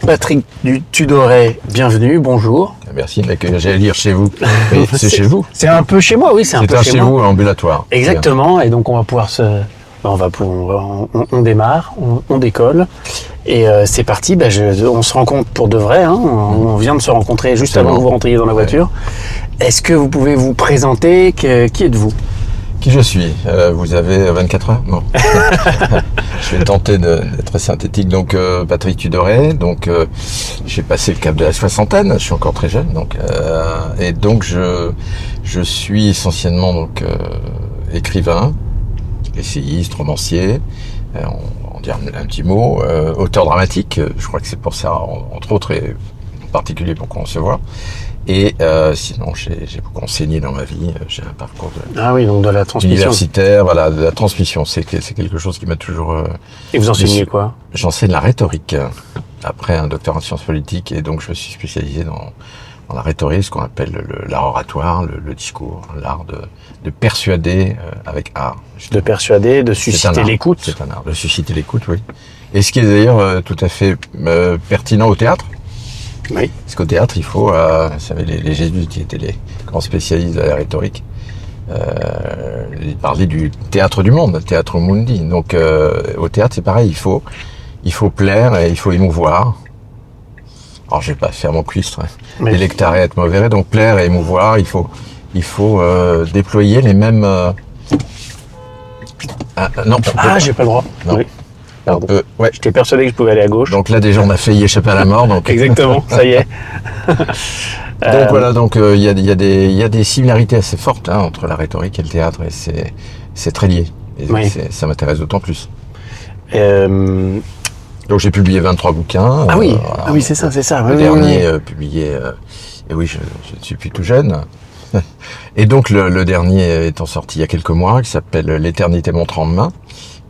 Patrick du Tudoret, bienvenue, bonjour. Merci de m'accueillir, j'allais dire chez vous. Mais c'est chez vous. C'est un peu chez moi, oui, c'est un peu chez moi. Vous ambulatoire. Exactement, et donc on va pouvoir on démarre, on décolle, et c'est parti, on se rencontre pour de vrai, hein, on vient de se rencontrer juste avant que vous rentriez dans la voiture. Ouais. Est-ce que vous pouvez vous présenter, qui êtes-vous ? Qui je suis ? Vous avez 24 heures ? Non. Je vais tenter d'être synthétique. Donc, Patrick Tudoret. Donc, j'ai passé le cap de la soixantaine. Je suis encore très jeune. Donc, et donc, je suis essentiellement donc écrivain, essayiste, romancier. On dirait un petit mot. Auteur dramatique. Je crois que c'est pour ça, entre autres, et en particulier pour qu'on se voit. Et sinon, j'ai beaucoup enseigné dans ma vie. J'ai un parcours donc de la transmission universitaire, voilà, de la transmission. C'est quelque chose qui m'a toujours. Et vous enseignez quoi ? J'enseigne la rhétorique après un doctorat en sciences politiques, et donc je me suis spécialisé dans la rhétorique, ce qu'on appelle l'art oratoire, le discours, l'art de persuader avec art. De persuader, de susciter l'écoute. C'est un art de susciter l'écoute, oui. Et ce qui est d'ailleurs tout à fait pertinent au théâtre. Oui. Parce qu'au théâtre, il faut, vous savez, les jésuites qui étaient les grands spécialistes de la rhétorique, ils parlaient du théâtre du monde, théâtre mundi. Donc, au théâtre, c'est pareil, il faut plaire et il faut émouvoir. Alors, je vais pas faire mon cuistre, électare et être mauvais, donc plaire et émouvoir, il faut déployer les mêmes. J'ai pas le droit. Non. Oui. Pardon. Ouais. J'étais persuadé que je pouvais aller à gauche. Donc là, déjà, on a failli échapper à la mort. Donc... Exactement, ça y est. Donc voilà, donc il y a des similarités assez fortes entre la rhétorique et le théâtre, et c'est très lié. Et oui. Ça m'intéresse d'autant plus. Donc j'ai publié 23 bouquins. Ah oui, oui, c'est ça. Le dernier publié, et oui, je ne suis plus tout jeune. Et donc le dernier étant sorti il y a quelques mois, qui s'appelle L'éternité montre en main,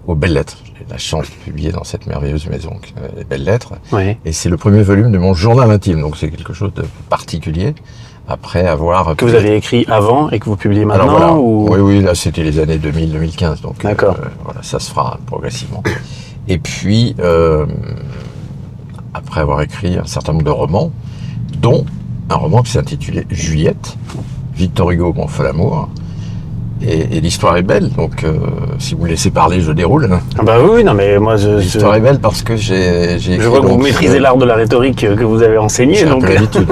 aux Belles Lettres. J'ai la chance de publier dans cette merveilleuse maison, les Belles Lettres. Oui. Et c'est le premier volume de mon journal intime, donc c'est quelque chose de particulier. Après avoir... Que vous avez écrit avant et que vous publiez maintenant. Alors, voilà. Ou... Oui, là c'était les années 2000-2015, donc d'accord. Voilà, ça se fera progressivement. Et puis, après avoir écrit un certain nombre de romans, dont un roman qui s'intitulait Juliette, Victor Hugo, Mon fol amour. Et l'histoire est belle, donc si vous me laissez parler, je déroule. Ah bah oui, non mais moi l'histoire est belle parce que j'ai écrit... Je vois que vous maîtrisez l'art de la rhétorique que vous avez enseigné. J'ai un peu l'habitude.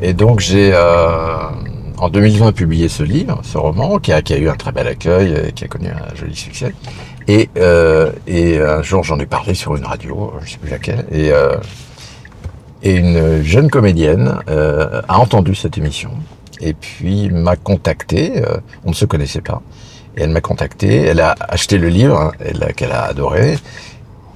Et donc j'ai en 2020 publié ce livre, ce roman, qui a eu un très bel accueil, qui a connu un joli succès. Et un jour j'en ai parlé sur une radio, je sais plus laquelle, et une jeune comédienne a entendu cette émission. Et puis m'a contacté, on ne se connaissait pas, et elle m'a contacté, elle a acheté le livre, qu'elle a adoré.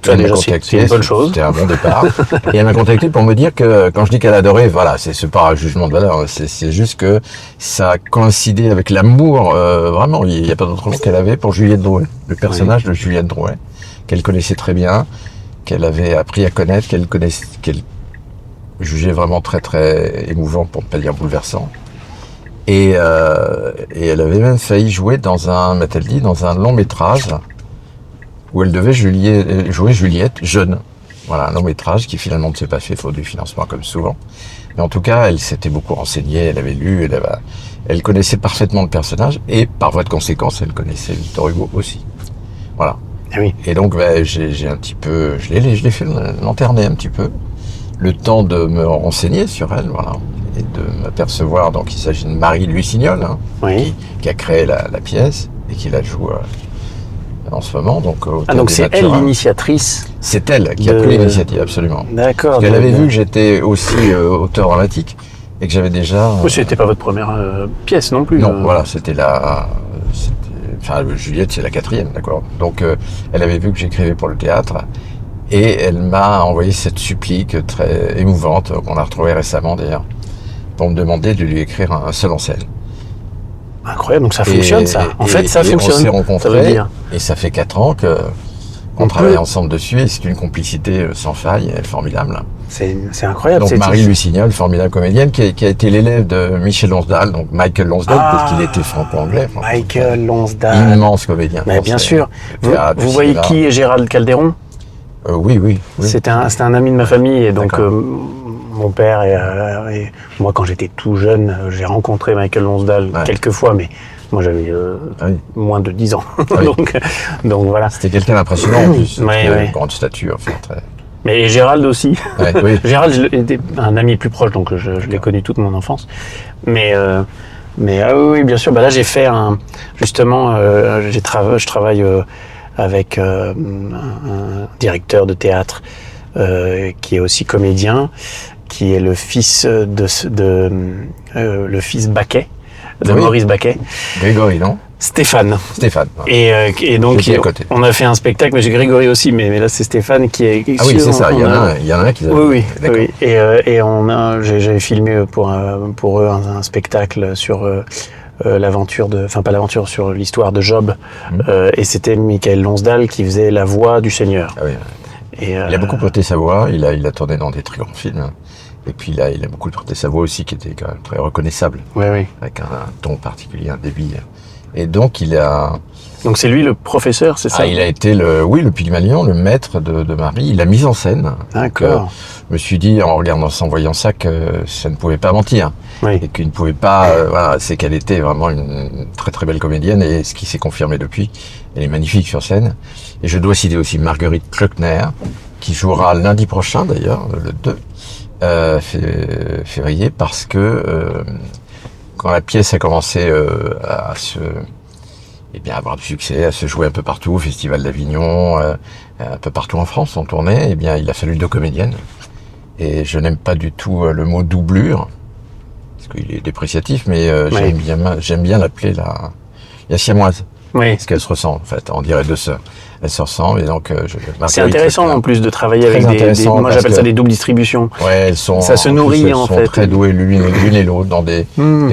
C'est une bonne chose. C'était un bon départ. Et elle m'a contacté pour me dire que, quand je dis qu'elle adorait, voilà, c'est pas un jugement de valeur, c'est juste que ça a coïncidé avec l'amour, vraiment, il n'y a pas d'autre mot qu'elle avait pour Juliette Drouet, le personnage de Juliette Drouet, qu'elle connaissait très bien, qu'elle avait appris à connaître, qu'elle jugeait vraiment très très émouvant, pour ne pas dire bouleversant. Et elle avait même failli jouer dans un long métrage où elle devait jouer Juliette jeune. Voilà, un long métrage qui finalement ne s'est pas fait faute du financement comme souvent. Mais en tout cas, elle s'était beaucoup renseignée, elle avait lu, elle connaissait parfaitement le personnage, et par voie de conséquence, elle connaissait Victor Hugo aussi. Voilà. Ah oui. Et donc j'ai un petit peu, je l'ai fait lanterner un petit peu, le temps de me renseigner sur elle, voilà. Et de m'apercevoir, donc il s'agit de Marie Lucignol, oui. qui a créé la pièce et qui la joue en ce moment. Donc c'est elle l'initiatrice. C'est elle qui a pris l'initiative, absolument. D'accord. Parce qu'elle avait vu que j'étais aussi auteur dramatique et que j'avais déjà... C'était pas votre première pièce non plus. Non, voilà, c'était Juliette, c'est la 4e, d'accord. Donc elle avait vu que j'écrivais pour le théâtre. Et elle m'a envoyé cette supplique très émouvante, qu'on a retrouvée récemment d'ailleurs, pour me demander de lui écrire un seul en scène. Incroyable, donc ça fonctionne ça. En fait, ça fonctionne. On s'est rencontrés, et ça fait 4 ans que On travaille ensemble dessus et c'est une complicité sans faille, elle est formidable. C'est incroyable. Donc Marie Lusignol, formidable comédienne, qui a été l'élève de Michel Lonsdal, donc Michael Lonsdal, parce qu'il était franco-anglais. Michael Lonsdal. Immense comédien. Mais bien sûr. Vous voyez qui est Gérald Calderon? Oui. C'était un ami de ma famille et donc mon père et moi quand j'étais tout jeune, j'ai rencontré Michael Lonsdal quelques fois, mais moi j'avais moins de 10 ans. donc voilà. C'était quelqu'un d'impressionnant en plus, grande stature. Enfin, très... Mais Gérald aussi. Oui. Gérald était un ami plus proche, donc je l'ai connu toute mon enfance. Mais oui, bien sûr. Là, j'ai fait justement, je travaille avec un directeur de théâtre qui est aussi comédien, qui est le fils le fils Baquet, de Maurice Baquet. Grégory, non? Stéphane. Ouais. Et donc, on a fait un spectacle, mais j'ai Grégory aussi, mais là, c'est Stéphane qui est... Ah oui, c'est ça, il y en a un qui... Oui. Et j'avais filmé pour eux un spectacle sur l'aventure sur l'histoire de Job, et c'était Michael Lonsdal qui faisait la voix du Seigneur. Ah oui. Et, il a beaucoup prêté sa voix, il a tourné dans des très grands films. Et puis là, il a beaucoup prêté sa voix aussi, qui était quand même très reconnaissable. Oui. Avec un ton particulier, un débit. Et donc, il a... Donc, c'est lui le professeur, c'est ça? Il a été le Pygmalion, le maître de Marie. Il a mis en scène. D'accord. Je me suis dit, en regardant ça, en voyant ça, que ça ne pouvait pas mentir. Oui. Et qu'il ne pouvait pas... c'est qu'elle était vraiment une très très belle comédienne. Et ce qui s'est confirmé depuis, elle est magnifique sur scène. Et je dois citer aussi Marguerite Klöckner, qui jouera lundi prochain, d'ailleurs, le 2 février, parce que... quand la pièce a commencé à avoir du succès, à se jouer un peu partout, au Festival d'Avignon, un peu partout en France, on tournait, il a fallu 2 comédiennes. Et je n'aime pas du tout le mot doublure, parce qu'il est dépréciatif, mais j'aime bien l'appeler la siamoise. Oui. Parce qu'elle se ressemble, en fait, on dirait 2 sœurs. Elles se ressemblent, et donc... c'est intéressant en plus de travailler avec moi j'appelle ça des doubles distributions. Ouais, ça se nourrit en fait. Elles sont très douées l'une et l'autre dans des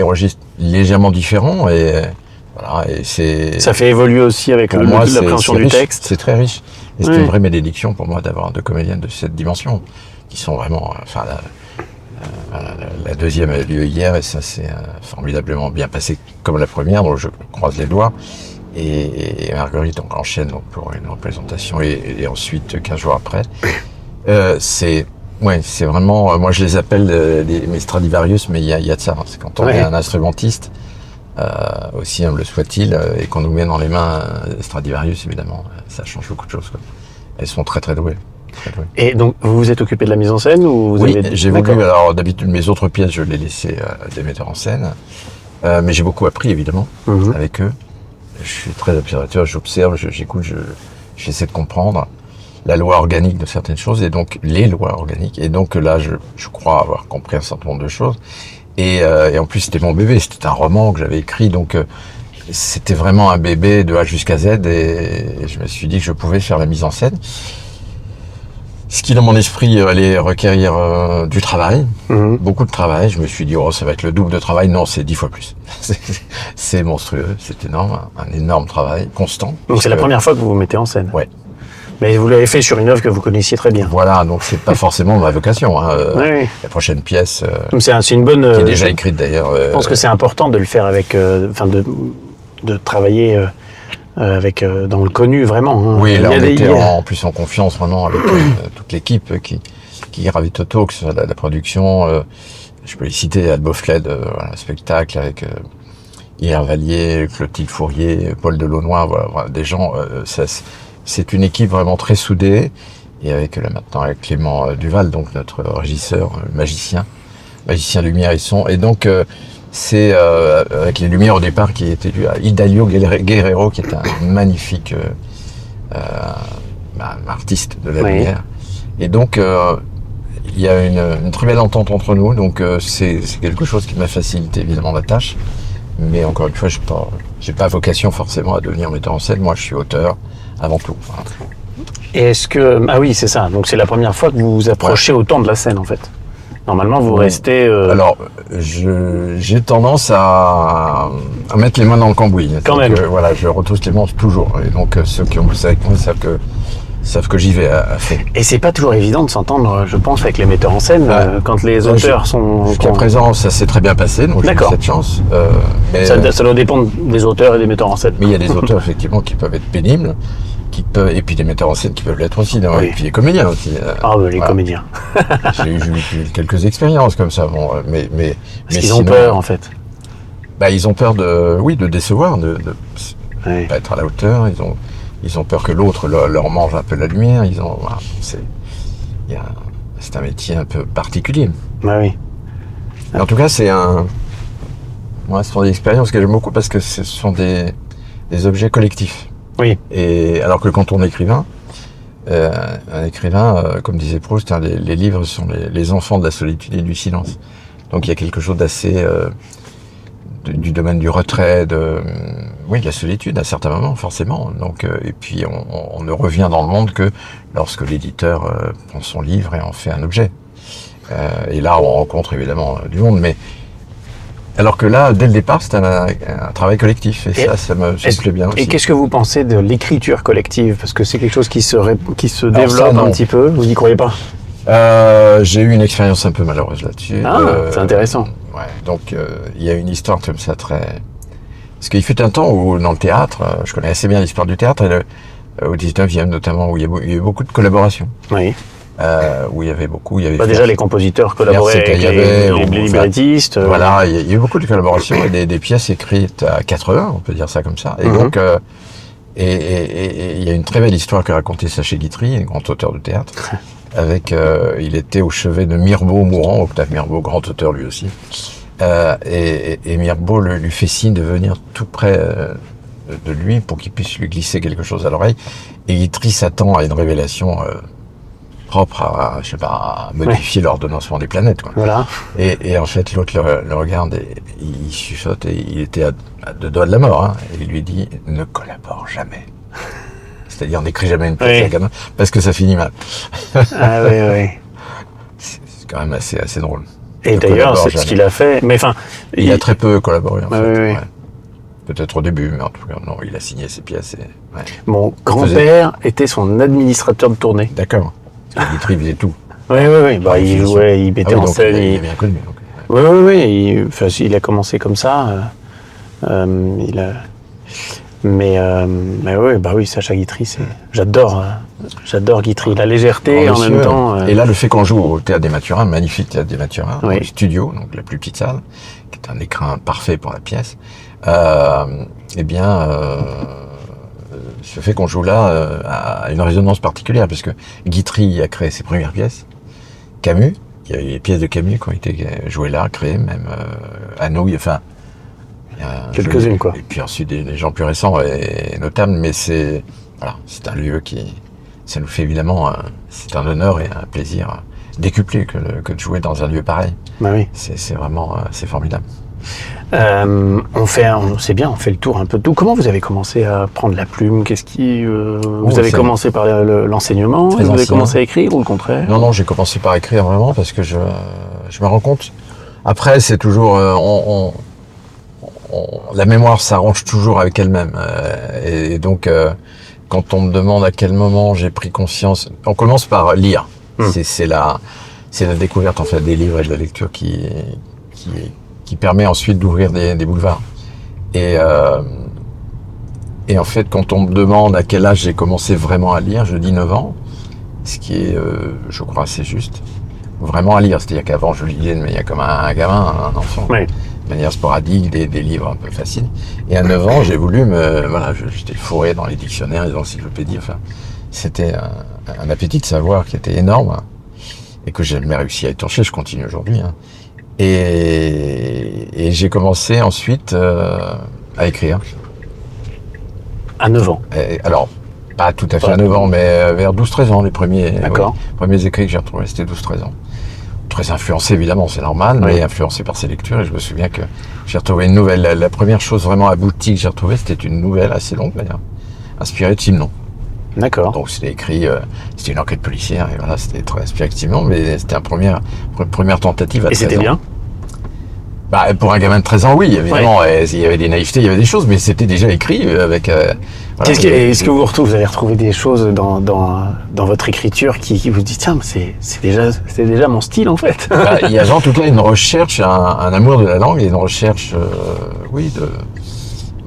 registres légèrement différents, et voilà, et c'est... Ça fait évoluer aussi avec l'appréhension du texte. C'est très riche. Et c'est une vraie bénédiction pour moi d'avoir 2 comédiennes de cette dimension, qui sont vraiment... la deuxième a eu lieu hier, et ça s'est formidablement bien passé comme la première, donc je croise les doigts. Et Marguerite donc enchaîne pour une représentation et ensuite 15 jours après. C'est vraiment, moi je les appelle mes Stradivarius, mais il y a de ça. C'est quand on est un instrumentiste, aussi humble soit-il, et qu'on nous met dans les mains Stradivarius, évidemment, ça change beaucoup de choses, quoi. Elles sont très très douées. Et donc, vous vous êtes occupé de la mise en scène ou vous avez... j'ai voulu. Alors d'habitude mes autres pièces, je les laissais à des metteurs en scène, mais j'ai beaucoup appris évidemment avec eux. Je suis très observateur, j'observe, j'écoute, j'essaie de comprendre la loi organique de certaines choses, et donc les lois organiques. Et donc là, je crois avoir compris un certain nombre de choses. Et en plus, c'était mon bébé, c'était un roman que j'avais écrit, donc c'était vraiment un bébé de A jusqu'à Z, et je me suis dit que je pouvais faire la mise en scène. Ce qui, dans mon esprit, allait requérir du travail, beaucoup de travail. Je me suis dit, ça va être le double de travail. Non, c'est 10 fois plus. C'est monstrueux, c'est énorme, un énorme travail, constant. Donc c'est la première fois que vous vous mettez en scène? Ouais. Mais vous l'avez fait sur une œuvre que vous connaissiez très bien. Voilà, donc c'est pas forcément ma vocation. La prochaine pièce, c'est une bonne... qui est déjà écrite d'ailleurs. Je pense que c'est important de le faire avec... de travailler... avec dans le connu vraiment. Oui, là on était en plus en confiance vraiment avec toute l'équipe qui gravite autour, que ce soit la production. Je peux les citer, Albo Fled, spectacle avec Hier Vallier, Clotilde Fourier, Paul Delaunoy, voilà, des gens. C'est une équipe vraiment très soudée, et avec maintenant avec Clément Duval, donc notre régisseur, magicien lumière et son, et donc. C'est avec les lumières au départ qui étaient dues à Hidalgo Guerrero, qui est un magnifique artiste de la lumière. Et donc il y a une très belle entente entre nous, donc c'est quelque chose qui m'a facilité évidemment la tâche. Mais encore une fois, j'ai pas vocation forcément à devenir metteur en scène. Moi, je suis auteur avant tout. Voilà. Et est-ce que oui, c'est ça. Donc c'est la première fois que vous vous approchez autant de la scène en fait. Normalement, vous restez... Alors, j'ai tendance à mettre les mains dans le cambouis. Quand même. Voilà, je retrousse les manches toujours. Et donc, ceux qui ont bossé avec moi savent que savent que j'y vais à fond. Et c'est pas toujours évident de s'entendre, je pense, avec les metteurs en scène, quand les auteurs sont... Jusqu'à présent, ça s'est très bien passé, donc j'ai eu cette chance. Mais, ça doit dépendre des auteurs et des metteurs en scène. Mais il y a des auteurs, effectivement, qui peuvent être pénibles, et puis des metteurs en scène qui peuvent l'être aussi, Oui. et puis les comédiens aussi. Les comédiens. J'ai eu quelques expériences comme ça, bon, mais Parce qu'ils ont peur, en fait. Ils ont peur de décevoir, de pas être à la hauteur. Ils ont peur que l'autre leur mange un peu la lumière. C'est un métier un peu particulier. Oui. En tout cas, ce sont des expériences que j'aime beaucoup parce que ce sont des objets collectifs. Oui. Et alors que quand on est écrivain, un écrivain, comme disait Proust, les livres sont les enfants de la solitude et du silence. Donc il y a quelque chose d'assez du domaine du retrait, de la solitude à certains moments, forcément. Donc, et puis on ne revient dans le monde que lorsque l'éditeur prend son livre et en fait un objet. Et là, on rencontre évidemment du monde, mais alors que là, dès le départ, c'est un travail collectif, et ça me plaît bien aussi. Et qu'est-ce que vous pensez de l'écriture collective? Parce que c'est quelque chose qui se développe un petit peu, vous n'y croyez pas? J'ai eu une expérience un peu malheureuse là-dessus. C'est intéressant. Donc il y a une histoire comme ça très... Parce qu'il fut un temps où, dans le théâtre, je connais assez bien l'histoire du théâtre, et au 19e notamment, où il y a eu beaucoup de collaborations. Oui. Où il y avait beaucoup... déjà, les compositeurs collaboraient avec les librettistes. Voilà, il y a eu beaucoup de collaborations et des pièces écrites à 80, on peut dire ça comme ça. Et donc, et il y a une très belle histoire que racontait Sacha Guitry, un grand auteur de théâtre. Il était au chevet de Mirbeau mourant, Octave Mirbeau, grand auteur lui aussi. Et Mirbeau lui fait signe de venir tout près de lui pour qu'il puisse lui glisser quelque chose à l'oreille. Et Guitry s'attend à une révélation propre à modifier l'ordonnancement des planètes, quoi. Voilà. Et en fait, l'autre le regarde et il chuchote, et il était à deux doigts de la mort, hein, et il lui dit « Ne collabore jamais ». C'est-à-dire, n'écris jamais une pièce à gamin, parce que ça finit mal. Oui. C'est quand même assez drôle. Et d'ailleurs, c'est ce qu'il a fait. Mais enfin, il a très peu collaboré, en fait. Oui. Peut-être au début, mais en tout cas, non, il a signé ses pièces. Mon grand-père était son administrateur de tournée. D'accord. Guitry faisait tout. Oui. Il jouait, il mettait en scène. Il est bien connu. Donc. Oui. Il a commencé comme ça. Oui, Sacha Guitry, j'adore Guitry, la légèreté en même temps. Et là, le fait qu'on joue au Théâtre des Mathurins, magnifique Théâtre des Mathurins, dans le studio, donc la plus petite salle, qui est un écrin parfait pour la pièce, ce fait qu'on joue là a une résonance particulière, parce que Guitry a créé ses premières pièces, Camus, il y a eu les pièces de Camus qui ont été jouées là, créées, même Anouilh, enfin... quelques-unes, quoi. Et puis ensuite des gens plus récents et notables, mais c'est un lieu ça nous fait évidemment, c'est un honneur et un plaisir décuplé que de jouer dans un lieu pareil. Oui. C'est vraiment, c'est formidable. C'est bien, on fait le tour un peu de tout. Comment vous avez commencé à prendre la plume? Vous avez commencé par l'enseignement? Vous avez commencé à écrire ou le contraire? Non, j'ai commencé par écrire vraiment parce que je me rends compte. Après, c'est toujours, la mémoire s'arrange toujours avec elle-même. Et donc, quand on me demande à quel moment j'ai pris conscience, on commence par lire. C'est la découverte en fait des livres et de la lecture qui permet ensuite d'ouvrir des boulevards. Et en fait, quand on me demande à quel âge j'ai commencé vraiment à lire, je dis 9 ans, ce qui est, je crois, assez juste. Vraiment à lire, c'est-à-dire qu'avant je lisais de manière comme un gamin, un enfant. Oui. De manière sporadique, des livres un peu faciles. Et à 9 ans, j'ai voulu j'étais fourré dans les dictionnaires, les encyclopédies, enfin, c'était un appétit de savoir qui était énorme, hein, et que j'ai jamais réussi à étancher, je continue aujourd'hui, hein. Et j'ai commencé ensuite à écrire. À 9 ans? Alors, pas tout à fait à 9 ans, mais vers 12-13 ans, les premiers écrits que j'ai retrouvés, c'était 12-13 ans. Très influencé, évidemment, c'est normal, mais influencé par ses lectures. Et je me souviens que j'ai retrouvé une nouvelle. La première chose vraiment aboutie que j'ai retrouvée, c'était une nouvelle assez longue, d'ailleurs, inspirée de Simenon. D'accord. Donc c'était écrit, c'était une enquête policière, et voilà, c'était très inspiré de Simenon, mais c'était une première tentative à 13 ans. Et c'était bien? Bah, pour un gamin de 13 ans, oui, évidemment, il y avait des naïvetés, il y avait des choses, mais c'était déjà écrit avec... voilà, est-ce que vous avez retrouvé des choses dans votre écriture qui vous dit tiens, c'est déjà mon style en fait. Bah, il y avait en tout cas une recherche, un amour de la langue et une recherche, oui,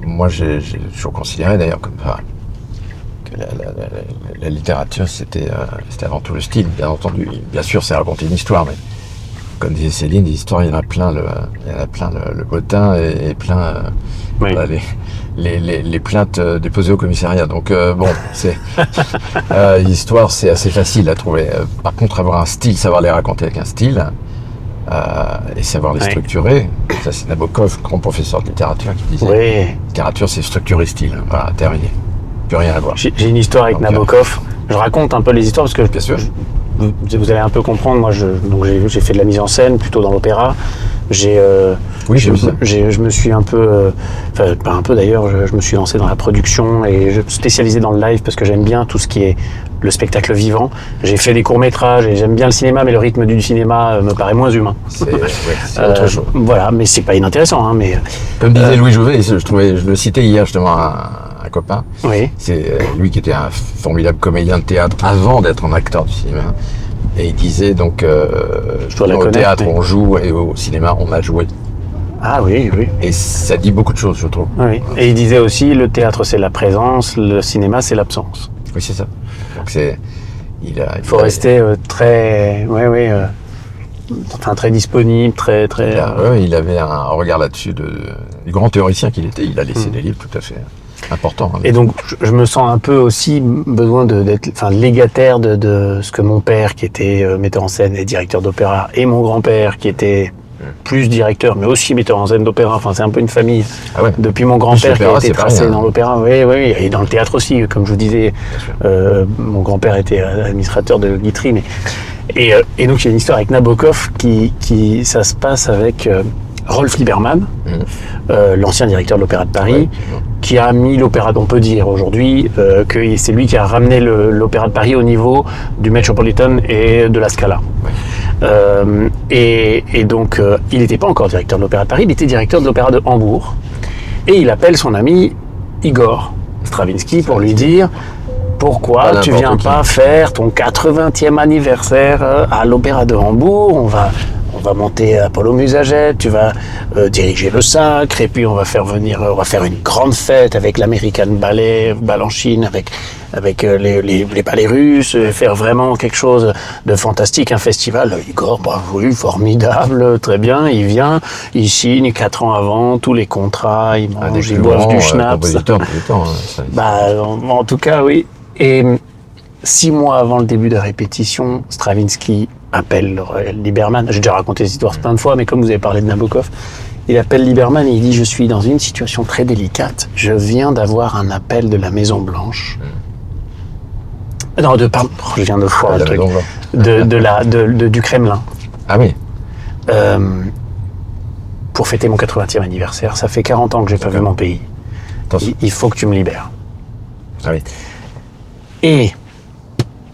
moi j'ai toujours considéré d'ailleurs comme que la littérature c'était avant tout le style, bien entendu. Bien sûr, c'est raconter une histoire, mais comme disait Céline, des histoires, il y en a plein le bottin et plein Oui. voilà, les plaintes déposées au commissariat. Donc bon, c'est l'histoire, c'est assez facile à trouver. Par contre, avoir un style, savoir les raconter avec un style et savoir les structurer, ça c'est Nabokov, grand professeur de littérature, qui disait littérature c'est structurer style. Voilà, terminé. Plus rien à voir. J'ai une histoire avec Nabokov. Je raconte un peu les histoires parce que bien sûr. Vous allez un peu comprendre. Moi, j'ai fait de la mise en scène plutôt dans l'opéra. Je me suis un peu, enfin pas un peu d'ailleurs, je me suis lancé dans la production et je me suis spécialisé dans le live parce que j'aime bien tout ce qui est le spectacle vivant. J'ai fait des courts-métrages et j'aime bien le cinéma, mais le rythme du cinéma me paraît moins humain. C'est autre chose. Voilà, mais c'est pas inintéressant. Hein, mais, comme disait Louis Jouvet, je le citais hier justement un copain. Oui. C'est lui qui était un formidable comédien de théâtre avant d'être un acteur du cinéma. Et il disait donc, au théâtre on joue et au cinéma on a joué. Ah oui, oui. Et ça dit beaucoup de choses, je trouve. Oui. Et il disait aussi, le théâtre c'est la présence, le cinéma c'est l'absence. Oui, c'est ça. Donc il faut rester très, enfin très disponible, très. Il avait un regard là-dessus du grand théoricien qu'il était. Il a laissé des livres tout à fait importants. Hein. Et donc je me sens un peu aussi besoin d'être, enfin légataire de ce que mon père, qui était metteur en scène et directeur d'opéra, et mon grand-père, qui était plus directeur, mais aussi metteur en scène d'opéra. Enfin, c'est un peu une famille. Ah ouais. Depuis mon grand-père qui a été tracé dans l'opéra, oui, et dans le théâtre aussi, comme je vous disais. Mon grand-père était administrateur de Guitry, et donc il y a une histoire avec Nabokov qui ça se passe avec Rolf Liebermann, l'ancien directeur de l'Opéra de Paris, qui a mis l'opéra, on peut dire aujourd'hui que c'est lui qui a ramené l'Opéra de Paris au niveau du Metropolitan et de la Scala. Et donc, il n'était pas encore directeur de l'Opéra de Paris, il était directeur de l'Opéra de Hambourg. Et il appelle son ami Igor Stravinsky pour lui dire « Pourquoi tu viens pas faire ton 80e anniversaire à l'Opéra de Hambourg ? On va monter Apollo Musagette, tu vas diriger le Sacre, et puis on va faire une grande fête avec l'American Ballet, Balanchine, avec les ballets russes, faire vraiment quelque chose de fantastique, un festival. Igor, oui, formidable, très bien, il vient, il signe 4 ans avant tous les contrats, il mange, il boit du schnapps. En tout cas, oui. Et 6 mois avant le début de la répétition, Stravinsky appelle Liebermann. J'ai déjà raconté cette histoire plein de fois, mais comme vous avez parlé de Nabokov, il appelle Liebermann et il dit « Je suis dans une situation très délicate. Je viens d'avoir un appel de la Maison Blanche. » Non, je viens de voir le truc. Du Kremlin. Ah oui. Pour fêter mon 80e anniversaire. Ça fait 40 ans que j'ai pas vu mon pays. Il faut que tu me libères. Ah oui. Et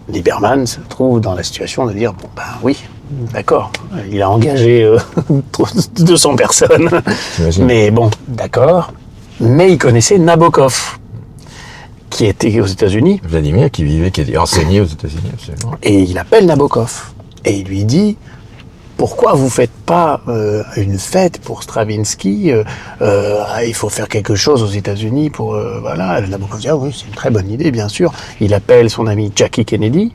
Liebermann se trouve dans la situation de dire oui, d'accord, il a engagé 200 personnes, mais bon, d'accord, mais il connaissait Nabokov, qui était aux États-Unis. Vladimir, qui était enseigné aux États-Unis, absolument. Et il appelle Nabokov et il lui dit pourquoi vous faites pas une fête pour Stravinsky, il faut faire quelque chose aux États-Unis pour voilà. Nabokov dit oui, c'est une très bonne idée, bien sûr. Il appelle son ami Jackie Kennedy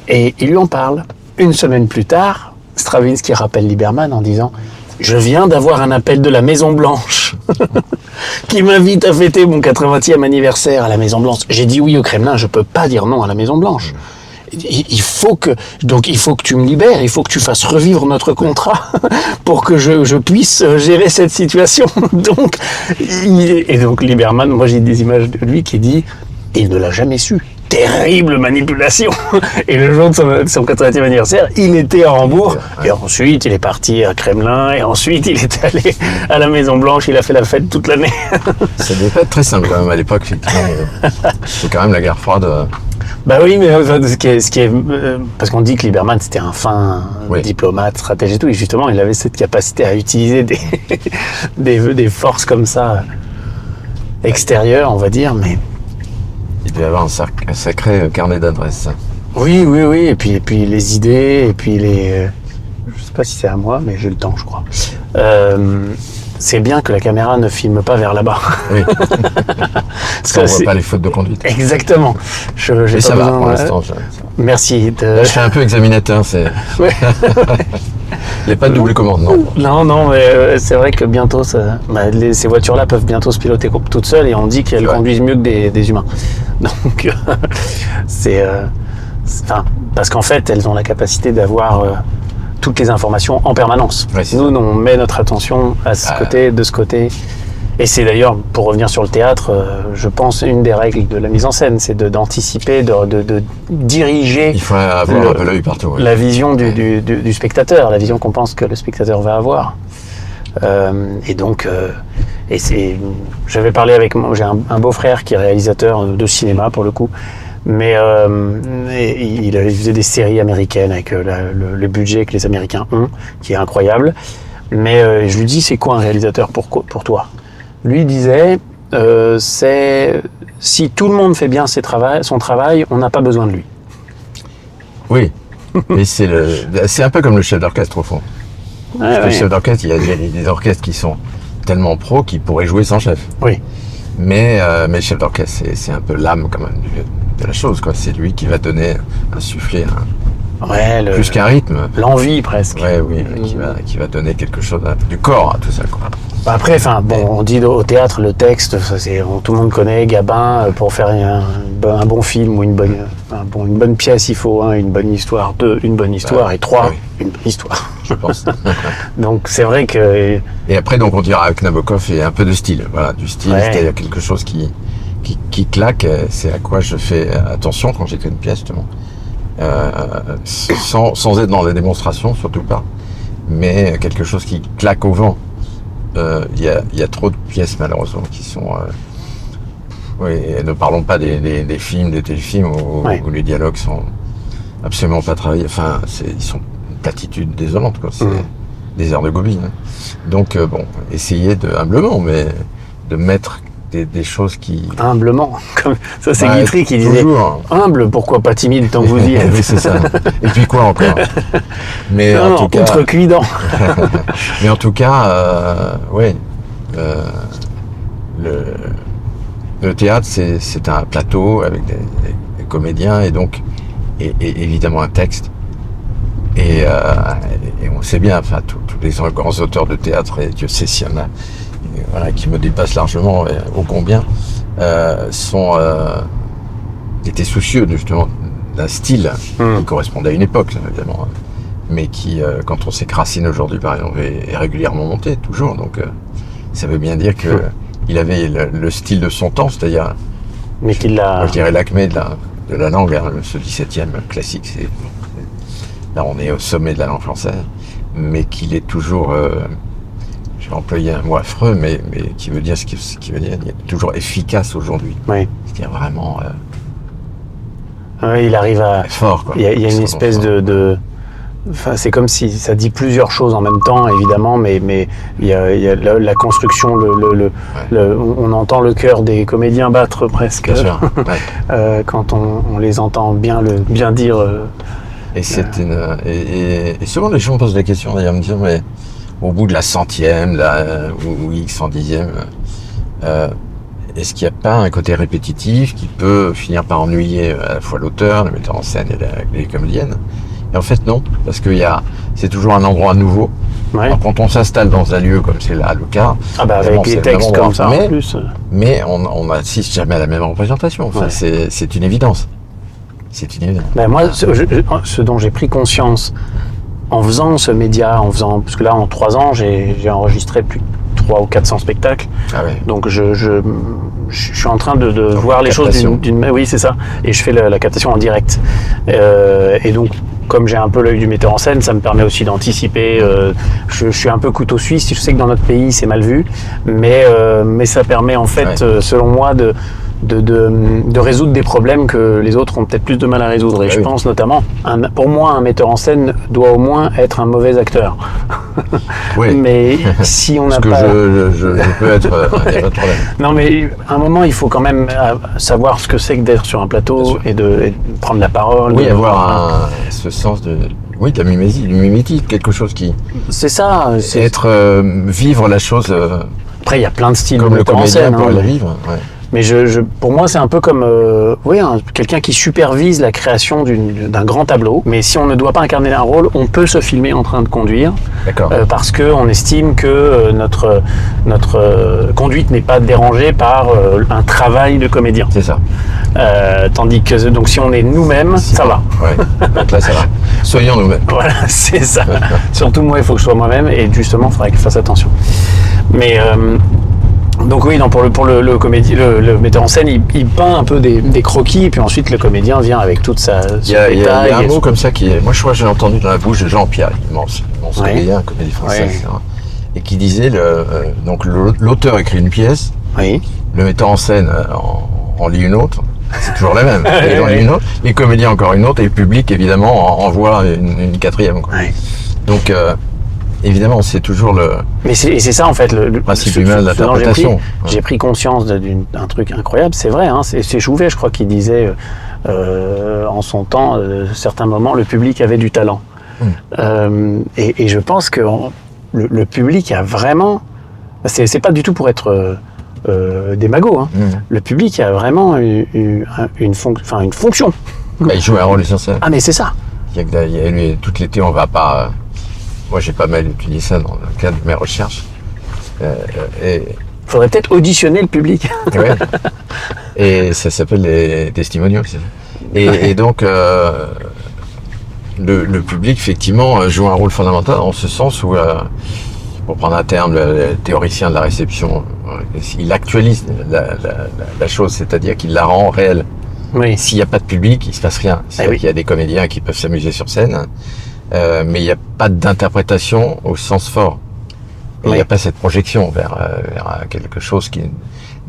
et il lui en parle. Une semaine plus tard, Stravinsky rappelle Liebermann en disant je viens d'avoir un appel de la Maison Blanche qui m'invite à fêter mon 80e anniversaire à la Maison Blanche. J'ai dit oui au Kremlin, je peux pas dire non à la Maison Blanche. Il faut que tu me libères, il faut que tu fasses revivre notre contrat pour que je puisse gérer cette situation. Donc Liebermann, moi j'ai des images de lui qui dit, il ne l'a jamais su. Terrible manipulation. Et le jour de son 80e anniversaire, il était à Hambourg, et ensuite il est parti à Kremlin, et ensuite il est allé à la Maison Blanche, il a fait la fête toute l'année. Ça devait pas être très simple quand même à l'époque, effectivement. C'est quand même la guerre froide. Bah oui, mais ce qui est parce qu'on dit que Lieberman c'était un fin diplomate, stratège et tout, et justement il avait cette capacité à utiliser des forces comme ça extérieures, on va dire, mais il devait avoir un sacré carnet d'adresses. Oui, et puis les idées, et puis je sais pas si c'est à moi, mais j'ai le temps, je crois. C'est bien que la caméra ne filme pas vers là-bas. Oui. Parce qu'on ne voit pas les fautes de conduite. Exactement. Et ça va pour l'instant. Merci. Là, je fais un peu examinateur. Ouais. Il n'y a pas de double commande, non? Non, mais c'est vrai que bientôt, ces voitures-là peuvent bientôt se piloter toutes seules et on dit qu'elles conduisent mieux que des humains. Donc, parce qu'en fait, elles ont la capacité d'avoir toutes les informations en permanence. Ouais, nous, on met notre attention à ce côté, de ce côté. Et c'est d'ailleurs, pour revenir sur le théâtre, je pense, une des règles de la mise en scène, c'est d'anticiper, de diriger. Il faut avoir un peu l'œil partout. La vision du spectateur, la vision qu'on pense que le spectateur va avoir. Et donc, j'avais parlé avec moi, j'ai un beau-frère qui est réalisateur de cinéma pour le coup, mais il faisait des séries américaines avec le budget que les Américains ont, qui est incroyable. Mais je lui dis, c'est quoi un réalisateur pour toi? Lui disait, si tout le monde fait bien son travail, on n'a pas besoin de lui. Oui, mais c'est un peu comme le chef d'orchestre au fond. Le chef d'orchestre, il y a des orchestres qui sont tellement pros qu'ils pourraient jouer sans chef. Oui. Mais le chef d'orchestre, c'est un peu l'âme quand même de la chose, quoi. C'est lui qui va donner, insuffler plus qu'un rythme. L'envie presque. Oui, qui va donner quelque chose du corps à tout ça, quoi. Après, on dit au théâtre, le texte, tout le monde connaît Gabin, pour faire un bon film ou une bonne pièce, il faut une bonne histoire, une bonne histoire, et une bonne histoire. Je pense. Donc c'est vrai que... Et après, donc on dira que Nabokov est un peu de style, voilà, du style, c'est-à-dire quelque chose qui claque, c'est à quoi je fais attention quand j'écris une pièce, justement. Sans être dans les démonstrations, surtout pas, mais quelque chose qui claque au vent. Il y a trop de pièces malheureusement qui sont et ne parlons pas des films, des téléfilms où les dialogues sont absolument pas travaillés, ils sont une platitude désolante, quoi. C'est des airs de gobine, hein. Donc essayer humblement, mais de mettre des choses qui... Humblement, comme ça c'est Guitry qui disait toujours. Humble, pourquoi pas timide tant que vous y êtes. Oui, c'est ça. Et puis quoi encore? Mais en tout cas, outrecuidant. Mais en tout cas, le théâtre c'est un plateau avec des comédiens et donc et évidemment un texte. Et on sait bien, tous les grands auteurs de théâtre, et Dieu sait s'il y en a, qui me dépassent largement, ô combien, étaient soucieux justement d'un style qui correspondait à une époque, évidemment, mais qui, quand on sait que Racine aujourd'hui, par exemple, est régulièrement monté, toujours, donc ça veut bien dire que il avait le style de son temps, c'est-à-dire, mais moi, je dirais l'acmé de la langue, hein, ce 17e classique, là on est au sommet de la langue française, mais qu'il est toujours... je vais employer un mot affreux, mais qui veut dire ce qui veut dire, il est toujours efficace aujourd'hui. Oui. C'est-à-dire vraiment... il arrive à... fort, quoi. Il y a une espèce c'est comme si ça dit plusieurs choses en même temps, évidemment, mais il y a la construction, on entend le cœur des comédiens battre presque. Bien sûr, quand on les entend bien dire... Et et souvent les gens me posent la question, d'ailleurs, me disent, mais... au bout de la 100e, ou X 110e, est-ce qu'il n'y a pas un côté répétitif qui peut finir par ennuyer à la fois l'auteur, le metteur en scène et les comédiennes? Et en fait non, parce que c'est toujours un endroit nouveau. Ouais. Alors, quand on s'installe dans un lieu comme c'est là le cas, avec des textes comme ça en plus. Mais on n'assiste jamais à la même représentation. C'est une évidence. C'est une évidence. Moi, ce dont j'ai pris conscience en faisant ce média, parce que là en 3 ans j'ai enregistré plus de 300 ou 400 spectacles. Ah ouais. Donc je suis en train de voir les choses oui, c'est ça. Et je fais la captation en direct. Et donc comme j'ai un peu l'œil du metteur en scène, ça me permet aussi d'anticiper. Je suis un peu couteau suisse. Je sais que dans notre pays c'est mal vu, mais ça permet en fait, selon moi, de résoudre des problèmes que les autres ont peut-être plus de mal à résoudre. Et je pense notamment, pour moi, un metteur en scène doit au moins être un mauvais acteur. Oui. Mais si on n'a pas... je peux être, il n'y a pas de problème. Non, mais à un moment, il faut quand même savoir ce que c'est que d'être sur un plateau et de prendre la parole. Oui, avoir ce sens de la mimésie, du mimétique, quelque chose qui... C'est ça. Vivre la chose... Après, il y a plein de styles comme de le metteur en comédien scène. pourrait la vivre. Ouais. Mais pour moi, c'est un peu comme quelqu'un qui supervise la création d'un grand tableau. Mais si on ne doit pas incarner un rôle, on peut se filmer en train de conduire. D'accord. Parce qu'on estime que notre conduite n'est pas dérangée par un travail de comédien. C'est ça. Tandis que donc si on est nous-mêmes, ça va. Ouais. Donc là, ça va. Soyons nous-mêmes. Voilà, c'est ça. Surtout moi, il faut que je sois moi-même. Et justement, il faudrait que je fasse attention. Mais... donc oui, non, pour le metteur en scène, il peint un peu des croquis, puis ensuite le comédien vient avec toute sa Il y a un mot comme ça qui est... Moi, je crois que j'ai entendu dans la bouche de Jean-Pierre, immense comédien, comédie française, etc. Et qui disait, donc l'auteur écrit une pièce, le metteur en scène en lit une autre, c'est toujours la même, il en lit une autre, les comédiens encore une autre, et le public, évidemment, en voit une quatrième. Quoi. Donc... évidemment, c'est toujours Mais c'est ça en fait le principe humain de l'interprétation. J'ai pris conscience d'un truc incroyable. C'est vrai, hein, c'est Jouvet, je crois, qui disait en son temps, certains moments, le public avait du talent. Et je pense que le public a vraiment. C'est pas du tout pour être démago. Hein. Le public a vraiment une fonction. Il joue un rôle essentiel. Ah mais c'est ça. Toute l'été, on va pas. Moi, j'ai pas mal étudié ça dans le cadre de mes recherches. Faudrait peut-être auditionner le public. Ouais. Et ça s'appelle les testimonials. Et donc, le public, effectivement, joue un rôle fondamental en ce sens où, pour prendre un terme, le théoricien de la réception, il actualise la chose, c'est-à-dire qu'il la rend réelle. Oui. S'il n'y a pas de public, il se passe rien. Il y a des comédiens qui peuvent s'amuser sur scène. Mais il n'y a pas d'interprétation au sens fort. Il n'y a pas cette projection vers quelque chose qui est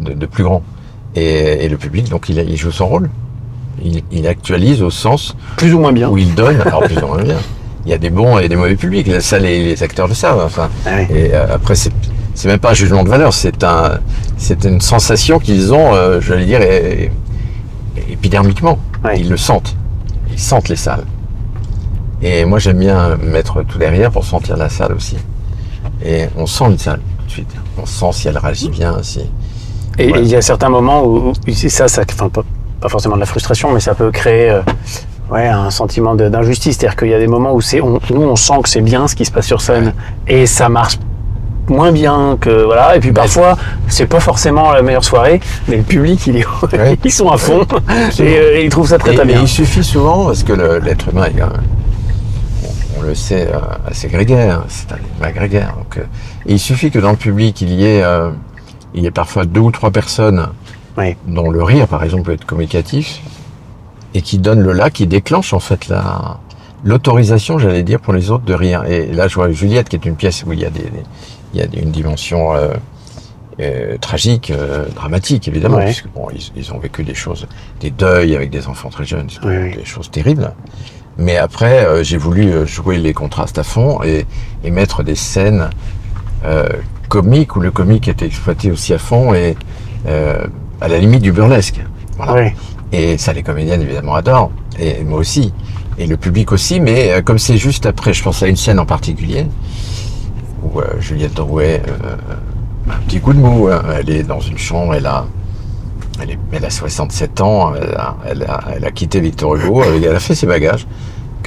de plus grand. Et le public, donc, il joue son rôle. Il actualise au sens... Plus ou moins bien. Où il donne, alors plus ou moins bien. Il y a des bons et des mauvais publics. Ça, les acteurs le savent. Enfin. Et après, c'est même pas un jugement de valeur. C'est une sensation qu'ils ont, j'allais dire, épidermiquement. Ils le sentent. Ils sentent les salles. Et moi, j'aime bien mettre tout derrière pour sentir la salle aussi. Et on sent une salle tout de suite. On sent si elle réagit bien. Et il y a certains moments où enfin, pas forcément de la frustration, mais ça peut créer un sentiment d'injustice. C'est-à-dire qu'il y a des moments où nous, on sent que c'est bien ce qui se passe sur scène et ça marche moins bien que voilà. Et puis parfois, c'est pas forcément la meilleure soirée, mais le public, ils sont à fond et ils trouvent ça très bien. Et il suffit souvent, parce que l'être humain est on le sait, assez grégaire, c'est un animal grégaire. Donc, et il suffit que dans le public, il y ait parfois 2 ou 3 personnes dont le rire, par exemple, peut être communicatif, et qui donne qui déclenche en fait l'autorisation, j'allais dire, pour les autres de rire. Et là, je vois Juliette, qui est une pièce où il y a une dimension tragique, dramatique, évidemment, puisque bon, ils ont vécu des deuils avec des enfants très jeunes, des choses terribles. Mais après, j'ai voulu jouer les contrastes à fond et mettre des scènes comiques où le comique était exploité aussi à fond et à la limite du burlesque. Voilà. Et ça, les comédiennes, évidemment, adorent. Et moi aussi. Et le public aussi. Mais comme c'est juste après, je pense à une scène en particulier où Juliette Drouet, un petit coup de mou, elle est dans une chambre, elle a 67 ans, elle a quitté Victor Hugo, elle a fait ses bagages,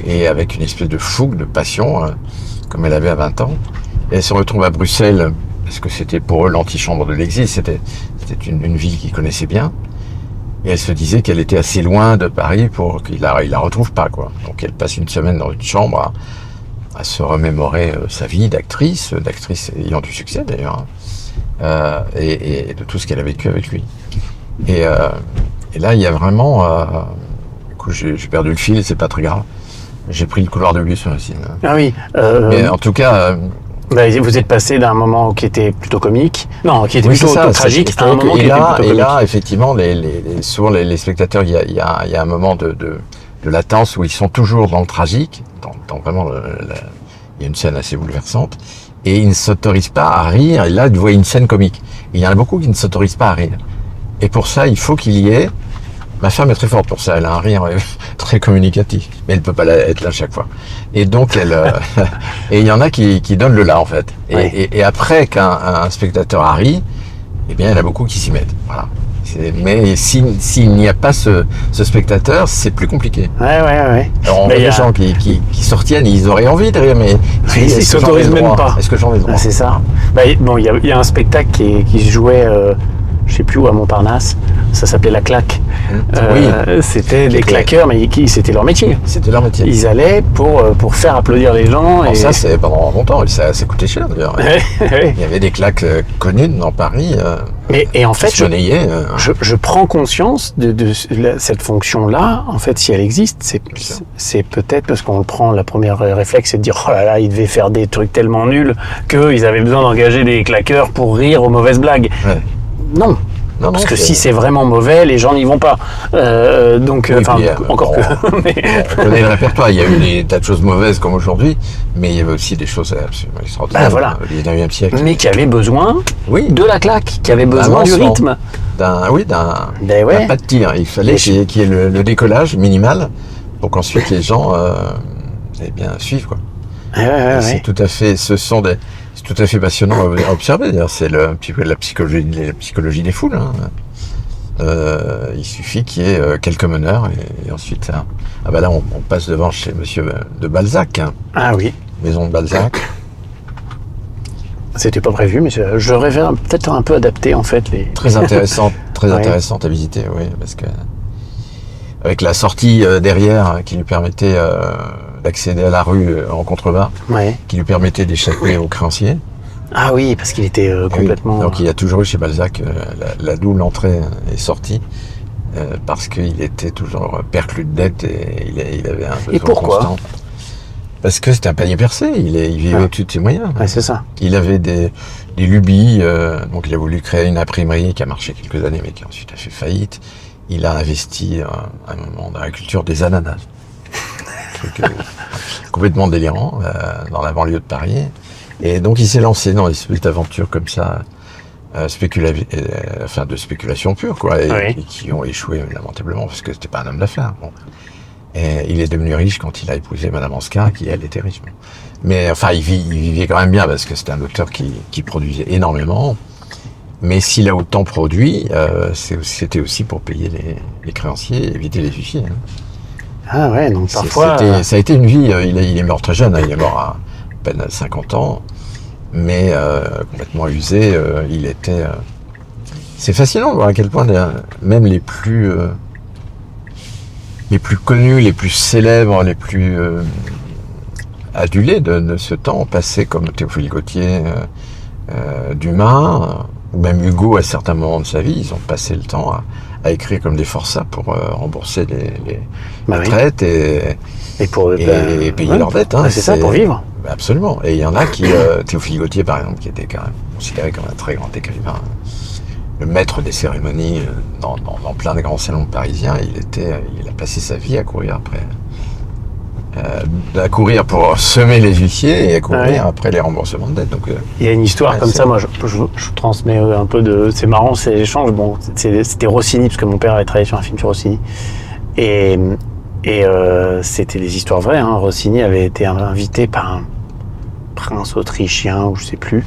et avec une espèce de fougue, de passion, comme elle avait à 20 ans. Et elle se retrouve à Bruxelles, parce que c'était pour eux l'antichambre de l'exil, c'était une ville qu'ils connaissaient bien. Et elle se disait qu'elle était assez loin de Paris pour qu'il la retrouve pas, quoi. Donc elle passe une semaine dans une chambre à se remémorer sa vie d'actrice ayant du succès d'ailleurs, et de tout ce qu'elle a vécu avec lui. Et là, il y a vraiment... du coup, j'ai perdu le fil, c'est pas très grave. J'ai pris le couloir de bus aussi. Ah oui. Mais en tout cas, Vous êtes passé d'un moment qui était plutôt comique, qui était Oui, plutôt c'est ça, tragique, à un c'est-à-dire moment qui était plutôt comique. Et là, effectivement, souvent les spectateurs, il y a un moment de latence où ils sont toujours dans le tragique, dans vraiment il y a une scène assez bouleversante, et ils ne s'autorisent pas à rire, et là, ils voient une scène comique. Et il y en a beaucoup qui ne s'autorisent pas à rire. Et pour ça, il faut qu'il y ait... Ma femme est très forte pour ça, elle a un rire très communicatif, mais elle ne peut pas être là chaque fois. Et donc, et il y en a qui donnent le là, en fait. Et après qu'un spectateur a ri, eh bien, il y en a beaucoup qui s'y mettent. Voilà. Mais s'il n'y a pas ce spectateur, c'est plus compliqué. Ouais. Alors, on voit des gens qui se retiennent, ils auraient envie de rire, mais ils s'autorisent même pas. Est-ce que j'en ai le droit? C'est ça. Bon, il y a un spectacle qui se jouait, je sais plus où, à Montparnasse. Ça s'appelait La Claque. C'était des claqueurs, mais c'était leur métier. C'était leur métier. Ils allaient pour faire applaudir les gens. Alors ça, c'est pendant longtemps, ça coûtait cher d'ailleurs. Il y avait des claques connues dans Paris. Et en fait, je prends conscience de cette fonction-là. En fait, si elle existe, c'est peut-être parce qu'on le prend, la première réflexe, c'est de dire, oh là là, ils devaient faire des trucs tellement nuls qu'ils avaient besoin d'engager des claqueurs pour rire aux mauvaises blagues. Ouais. Non. Parce que si c'est vraiment mauvais, les gens n'y vont pas. Encore que. On connaît le répertoire. Il y a eu des tas de choses mauvaises comme aujourd'hui, mais il y avait aussi des choses absolument extraordinaires. Voilà. Au 19e siècle. Mais qui avaient besoin de la claque, qui avaient besoin du rythme. D'un pas de tir. Il fallait qu'il y ait le décollage minimal pour qu'ensuite les gens suivent, quoi. C'est tout à fait. C'est tout à fait passionnant à observer. D'ailleurs, c'est un petit peu la psychologie des foules. Il suffit qu'il y ait quelques meneurs et ensuite, là, on passe devant chez Monsieur de Balzac. Ah oui. Maison de Balzac. C'était pas prévu, mais je rêvais peut-être un peu adapté en fait Très intéressante à visiter, oui, parce que avec la sortie derrière qui lui permettait d'accéder à la rue en contrebas, qui lui permettait d'échapper aux créanciers. Ah oui, parce qu'il était complètement... Oui. Donc il y a toujours eu chez Balzac la double entrée et sortie, parce qu'il était toujours perclus de dettes et il avait un besoin constant. Et pourquoi ? Parce que c'était un panier percé, il vivait au-dessus de ses moyens. Ouais, c'est ça. Il avait des lubies, donc il a voulu créer une imprimerie qui a marché quelques années, mais qui ensuite a fait faillite. Il a investi à un moment dans la culture des ananas. Complètement délirant, dans la banlieue de Paris. Et donc il s'est lancé dans des petites aventures comme ça, de spéculation pure, quoi, et qui ont échoué lamentablement, parce que c'était pas un homme d'affaires. Bon. Et il est devenu riche quand il a épousé Madame Anscar, qui elle était riche. Mais enfin, il vivait quand même bien, parce que c'était un auteur qui produisait énormément. Mais s'il a autant produit, c'était aussi pour payer les créanciers et éviter les huissiers. Ah ouais, donc parfois... Ça a été une vie, il est mort très jeune, il est mort à peine 50 ans, mais complètement usé, il était... C'est fascinant de voir à quel point même les plus connus, les plus célèbres, les plus adulés de ce temps, passés comme Théophile Gautier, Dumas, ou même Hugo à certains moments de sa vie, ils ont passé le temps à écrire comme des forçats pour rembourser les retraites et payer leurs dettes. C'est ça, pour vivre. Absolument. Et il y en a qui, Théophile Gautier par exemple, qui était quand même considéré comme un très grand écrivain, le maître des cérémonies dans plein de grands salons parisiens, il a passé sa vie à courir après. À courir pour semer les huissiers et à courir après les remboursements de dettes. Donc, il y a une histoire comme ça, moi je transmets un peu de... C'est marrant, c'est l'échange. Bon, c'était Rossini, parce que mon père avait travaillé sur un film sur Rossini. Et c'était des histoires vraies. Rossini avait été invité par un prince autrichien, ou je sais plus.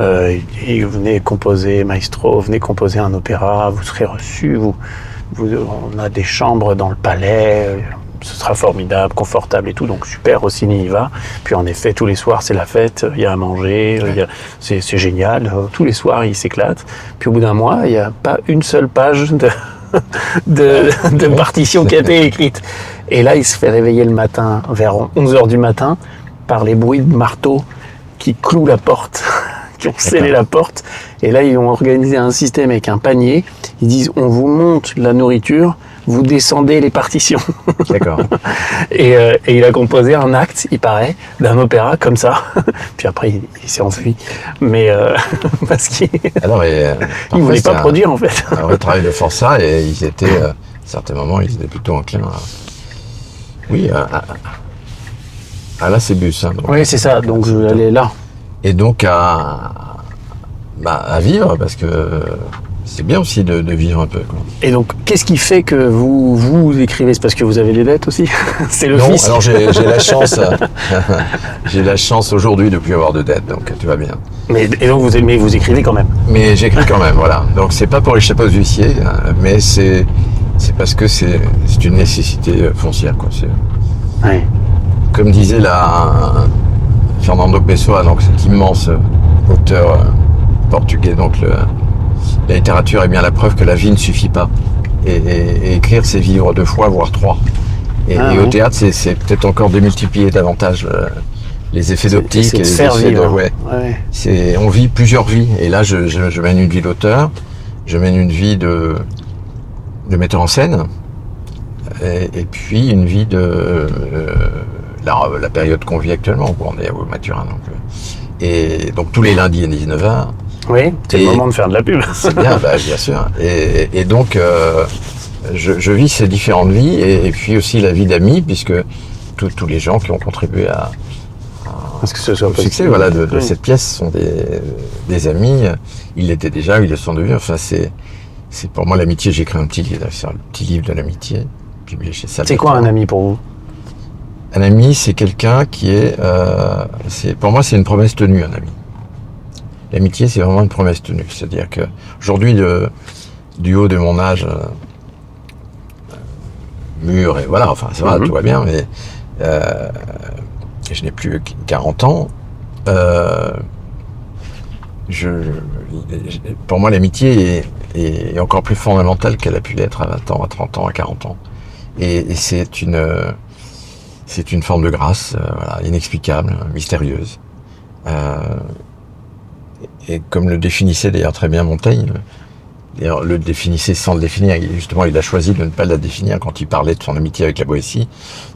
Et venez composer, maestro, venez composer un opéra, vous serez reçu, on a des chambres dans le palais... ce sera formidable, confortable et tout, donc super, Rossini y va. Puis en effet, tous les soirs, c'est la fête, il y a à manger, c'est génial, tous les soirs, il s'éclate. Puis au bout d'un mois, il n'y a pas une seule page de partition qui a été écrite. Et là, il se fait réveiller le matin, vers 11h du matin, par les bruits de marteau qui clouent la porte, qui ont scellé la porte. Et là, ils ont organisé un système avec un panier. Ils disent, on vous monte la nourriture, vous descendez les partitions. D'accord. Et il a composé un acte, il paraît, d'un opéra comme ça. Puis après, il s'est enfui. Mais parce qu'il Alors, il voulait pas produire, en fait. Un vrai travail de forçat, et ils étaient, à certains moments, ils étaient plutôt enclins à la Cébus. Hein, Oui, c'est ça. Donc, je vais aller là. Et donc, à vivre, parce que c'est bien aussi de vivre un peu, quoi. Et donc, qu'est-ce qui fait que vous écrivez? C'est parce que vous avez des dettes aussi? C'est le Non, fils? alors j'ai la chance, j'ai la chance aujourd'hui de ne plus avoir de dettes, donc tout va bien. Mais vous écrivez quand même? Mais j'écris quand même, voilà. Donc c'est pas pour échapper aux huissiers, mais c'est parce que c'est une nécessité foncière, quoi. Oui. Comme disait Fernando Pessoa, donc cet immense auteur portugais, donc la littérature est bien la preuve que la vie ne suffit pas. Et écrire, c'est vivre 2 fois, voire 3. Et au théâtre, c'est peut-être encore démultiplier davantage les effets d'optique et les effets de... Ouais. On vit plusieurs vies. Et là, je mène une vie d'auteur, je mène une vie de metteur en scène, et puis une vie de la période qu'on vit actuellement. On est au Mathurin. Et donc tous les lundis à 19h. Oui, c'est le moment de faire de la pub. C'est bien, bien sûr. Et donc, je vis ces différentes vies, et puis aussi la vie d'amis, puisque tous les gens qui ont contribué parce que ce soit au succès de cette pièce sont des amis. Ils l'étaient déjà, ils le sont devenus. Enfin, c'est pour moi l'amitié. J'ai écrit un petit livre de l'amitié, publié chez Salvatore. C'est quoi un ami pour vous? Un ami, c'est quelqu'un qui est... pour moi, c'est une promesse tenue, un ami. L'amitié, c'est vraiment une promesse tenue. C'est-à-dire que aujourd'hui, du haut de mon âge, mûr, et voilà, enfin, ça va, tout va bien, mais je n'ai plus 40 ans. Pour moi, l'amitié est encore plus fondamentale qu'elle a pu l'être à 20 ans, à 30 ans, à 40 ans. Et c'est une forme de grâce, inexplicable, mystérieuse. Et comme le définissait d'ailleurs très bien Montaigne, d'ailleurs le définissait sans le définir, justement il a choisi de ne pas la définir quand il parlait de son amitié avec la Boétie.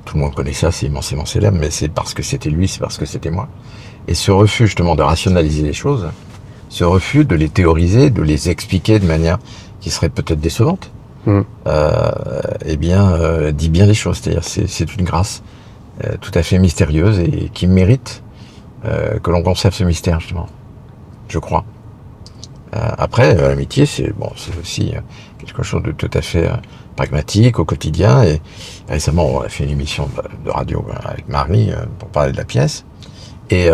Tout le monde connaît ça, c'est immensément célèbre, mais c'est parce que c'était lui, c'est parce que c'était moi. Et ce refus justement de rationaliser les choses, ce refus de les théoriser, de les expliquer de manière qui serait peut-être décevante, dit bien les choses. C'est-à-dire c'est une grâce tout à fait mystérieuse et qui mérite que l'on conserve ce mystère justement. Je crois. Après, l'amitié, c'est aussi quelque chose de tout à fait pragmatique au quotidien. Et récemment, on a fait une émission de radio avec Marie pour parler de la pièce, et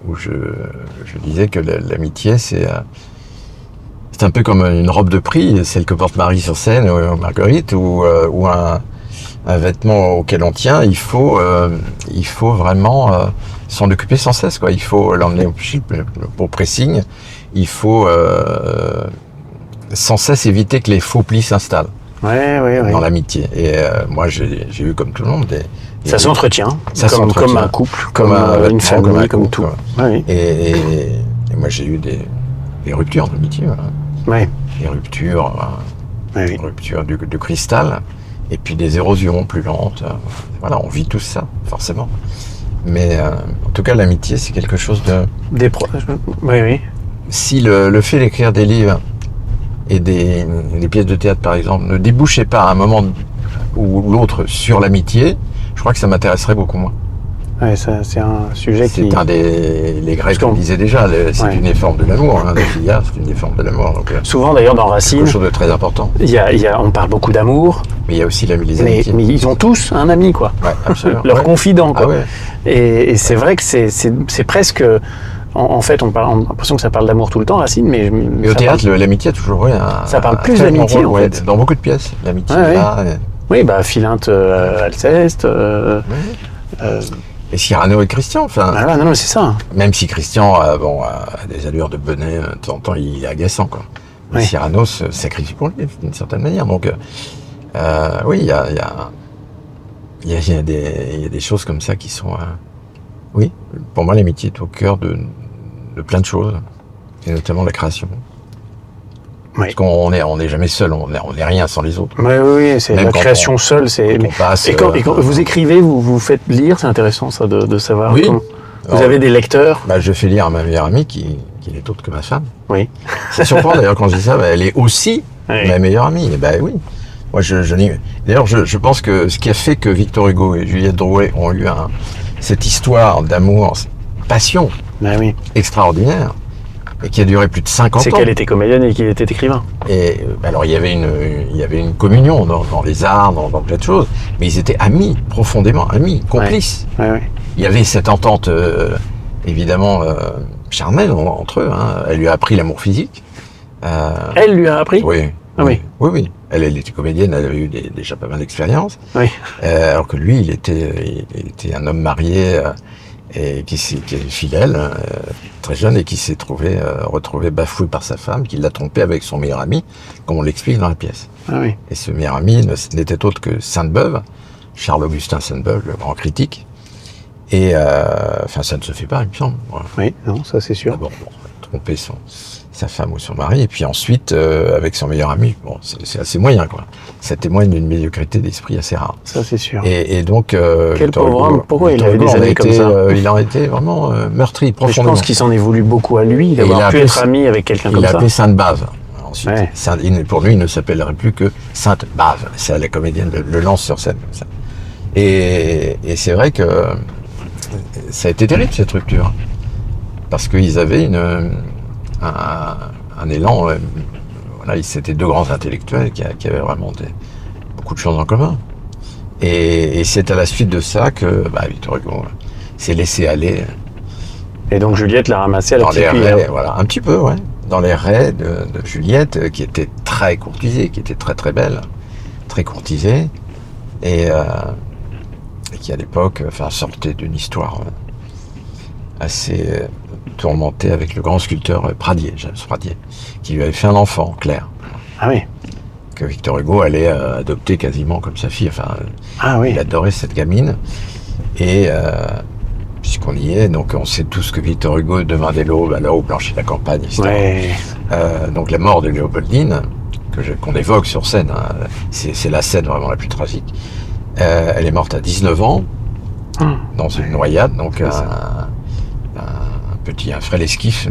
où je disais que l'amitié, c'est un peu comme une robe de prix, celle que porte Marie sur scène ou Marguerite, ou un vêtement auquel on tient. Il faut vraiment s'en occuper sans cesse, quoi. Il faut l'emmener au pressing. Il faut sans cesse éviter que les faux plis s'installent dans l'amitié. Et moi, j'ai eu comme tout le monde ça s'entretient, comme un couple, comme une famille, comme tout. Ouais. Et moi, j'ai eu des ruptures d'amitié. Voilà. Ouais. Des ruptures, ruptures du cristal. Et puis des érosions plus lentes. Voilà, on vit tout ça, forcément. Mais en tout cas, l'amitié, c'est quelque chose de... Oui. Si le fait d'écrire des livres et des pièces de théâtre, par exemple, ne débouchait pas à un moment ou l'autre sur l'amitié, je crois que ça m'intéresserait beaucoup moins. Ouais, ça, c'est un sujet qui... Les Grecs le disaient déjà, c'est une des formes de l'amour, la filia, c'est une des formes de l'amour. Donc, souvent d'ailleurs dans Racine, quelque chose de très important. On parle beaucoup d'amour. Mais il y a aussi les amitiés. Mais ils ont tous un ami, quoi. Ouais, absolument. Leur confident, quoi. Ah ouais. Et c'est vrai que c'est presque... En fait, on a l'impression que ça parle d'amour tout le temps, Racine, mais au théâtre, l'amitié a toujours eu ça parle plus d'amitié, en fait. Dans beaucoup de pièces, l'amitié là. Oui, Philinte, Alceste... Et Cyrano et Christian, enfin... non, c'est ça. Même si Christian a des allures de benet, de temps en temps, il est agaçant, quoi. Mais Cyrano se sacrifie pour lui, d'une certaine manière. Donc, oui, il y a des choses comme ça qui sont... oui, pour moi, l'amitié est au cœur de plein de choses, et notamment la création. Parce qu'on est jamais seul, on est rien sans les autres. Oui, c'est la création seule. Et quand vous écrivez, vous faites lire, c'est intéressant ça de savoir. Oui. Vous avez des lecteurs. Je fais lire à ma meilleure amie qui n'est autre que ma femme. Oui. Ça surprend d'ailleurs quand je dis ça, elle est aussi ma meilleure amie. Et oui. Moi, d'ailleurs, je pense que ce qui a fait que Victor Hugo et Juliette Drouet ont eu cette histoire d'amour, passion extraordinaire, et qui a duré plus de 50 ans. C'est qu'elle était comédienne et qu'il était écrivain. Et alors il y avait une communion dans les arts, dans plein de choses, mais ils étaient amis, profondément amis, complices. Il y avait cette entente évidemment charnelle entre eux. Elle lui a appris l'amour physique. Elle lui a appris. Oui. Oui. Elle était comédienne, elle avait eu déjà pas mal d'expérience. Alors que lui, il était un homme marié. Et qui est fidèle, très jeune, et qui s'est retrouvé bafoué par sa femme, qui l'a trompé avec son meilleur ami, comme on l'explique dans la pièce. Et ce meilleur ami n'était autre que Sainte-Beuve, Charles-Augustin Sainte-Beuve, le grand critique. Et ça ne se fait pas, il me semble. Voilà. Oui, non, ça c'est sûr. Tromper sa femme ou son mari, et puis ensuite, avec son meilleur ami, c'est assez moyen, quoi. Ça témoigne d'une médiocrité d'esprit assez rare. Ça, c'est sûr. Et donc... Quel pauvre homme, pourquoi il avait des années comme ça il en a été vraiment meurtri, profondément. Je pense qu'il s'en est voulu beaucoup à lui, d'avoir pu être ami avec quelqu'un comme ça. Il a appelé Sainte-Bave, ensuite. Pour lui, il ne s'appellerait plus que Sainte-Bave. C'est la comédienne le lance sur scène, comme ça. Et c'est vrai que ça a été terrible, cette rupture. Parce qu'ils avaient un élan... c'était deux grands intellectuels qui avaient vraiment beaucoup de choses en commun. Et c'est à la suite de ça que Victor Hugo s'est laissé aller. Et donc Juliette l'a ramassé à la petite cuillère. Voilà, un petit peu, ouais. Dans les raies de Juliette, qui était très courtisée, qui était très très belle, très courtisée, et qui à l'époque sortait d'une histoire assez tourmentée avec le grand sculpteur James Pradier, qui lui avait fait un enfant, Claire. Que Victor Hugo allait adopter quasiment comme sa fille. Il adorait cette gamine. Et puisqu'on y est, donc on sait tous que Victor Hugo demandait l'aube à l'heure au plancher de la campagne, etc. Donc la mort de Léopoldine, qu'on évoque sur scène, c'est la scène vraiment la plus tragique. Elle est morte à 19 ans, dans une noyade, donc un frêle esquif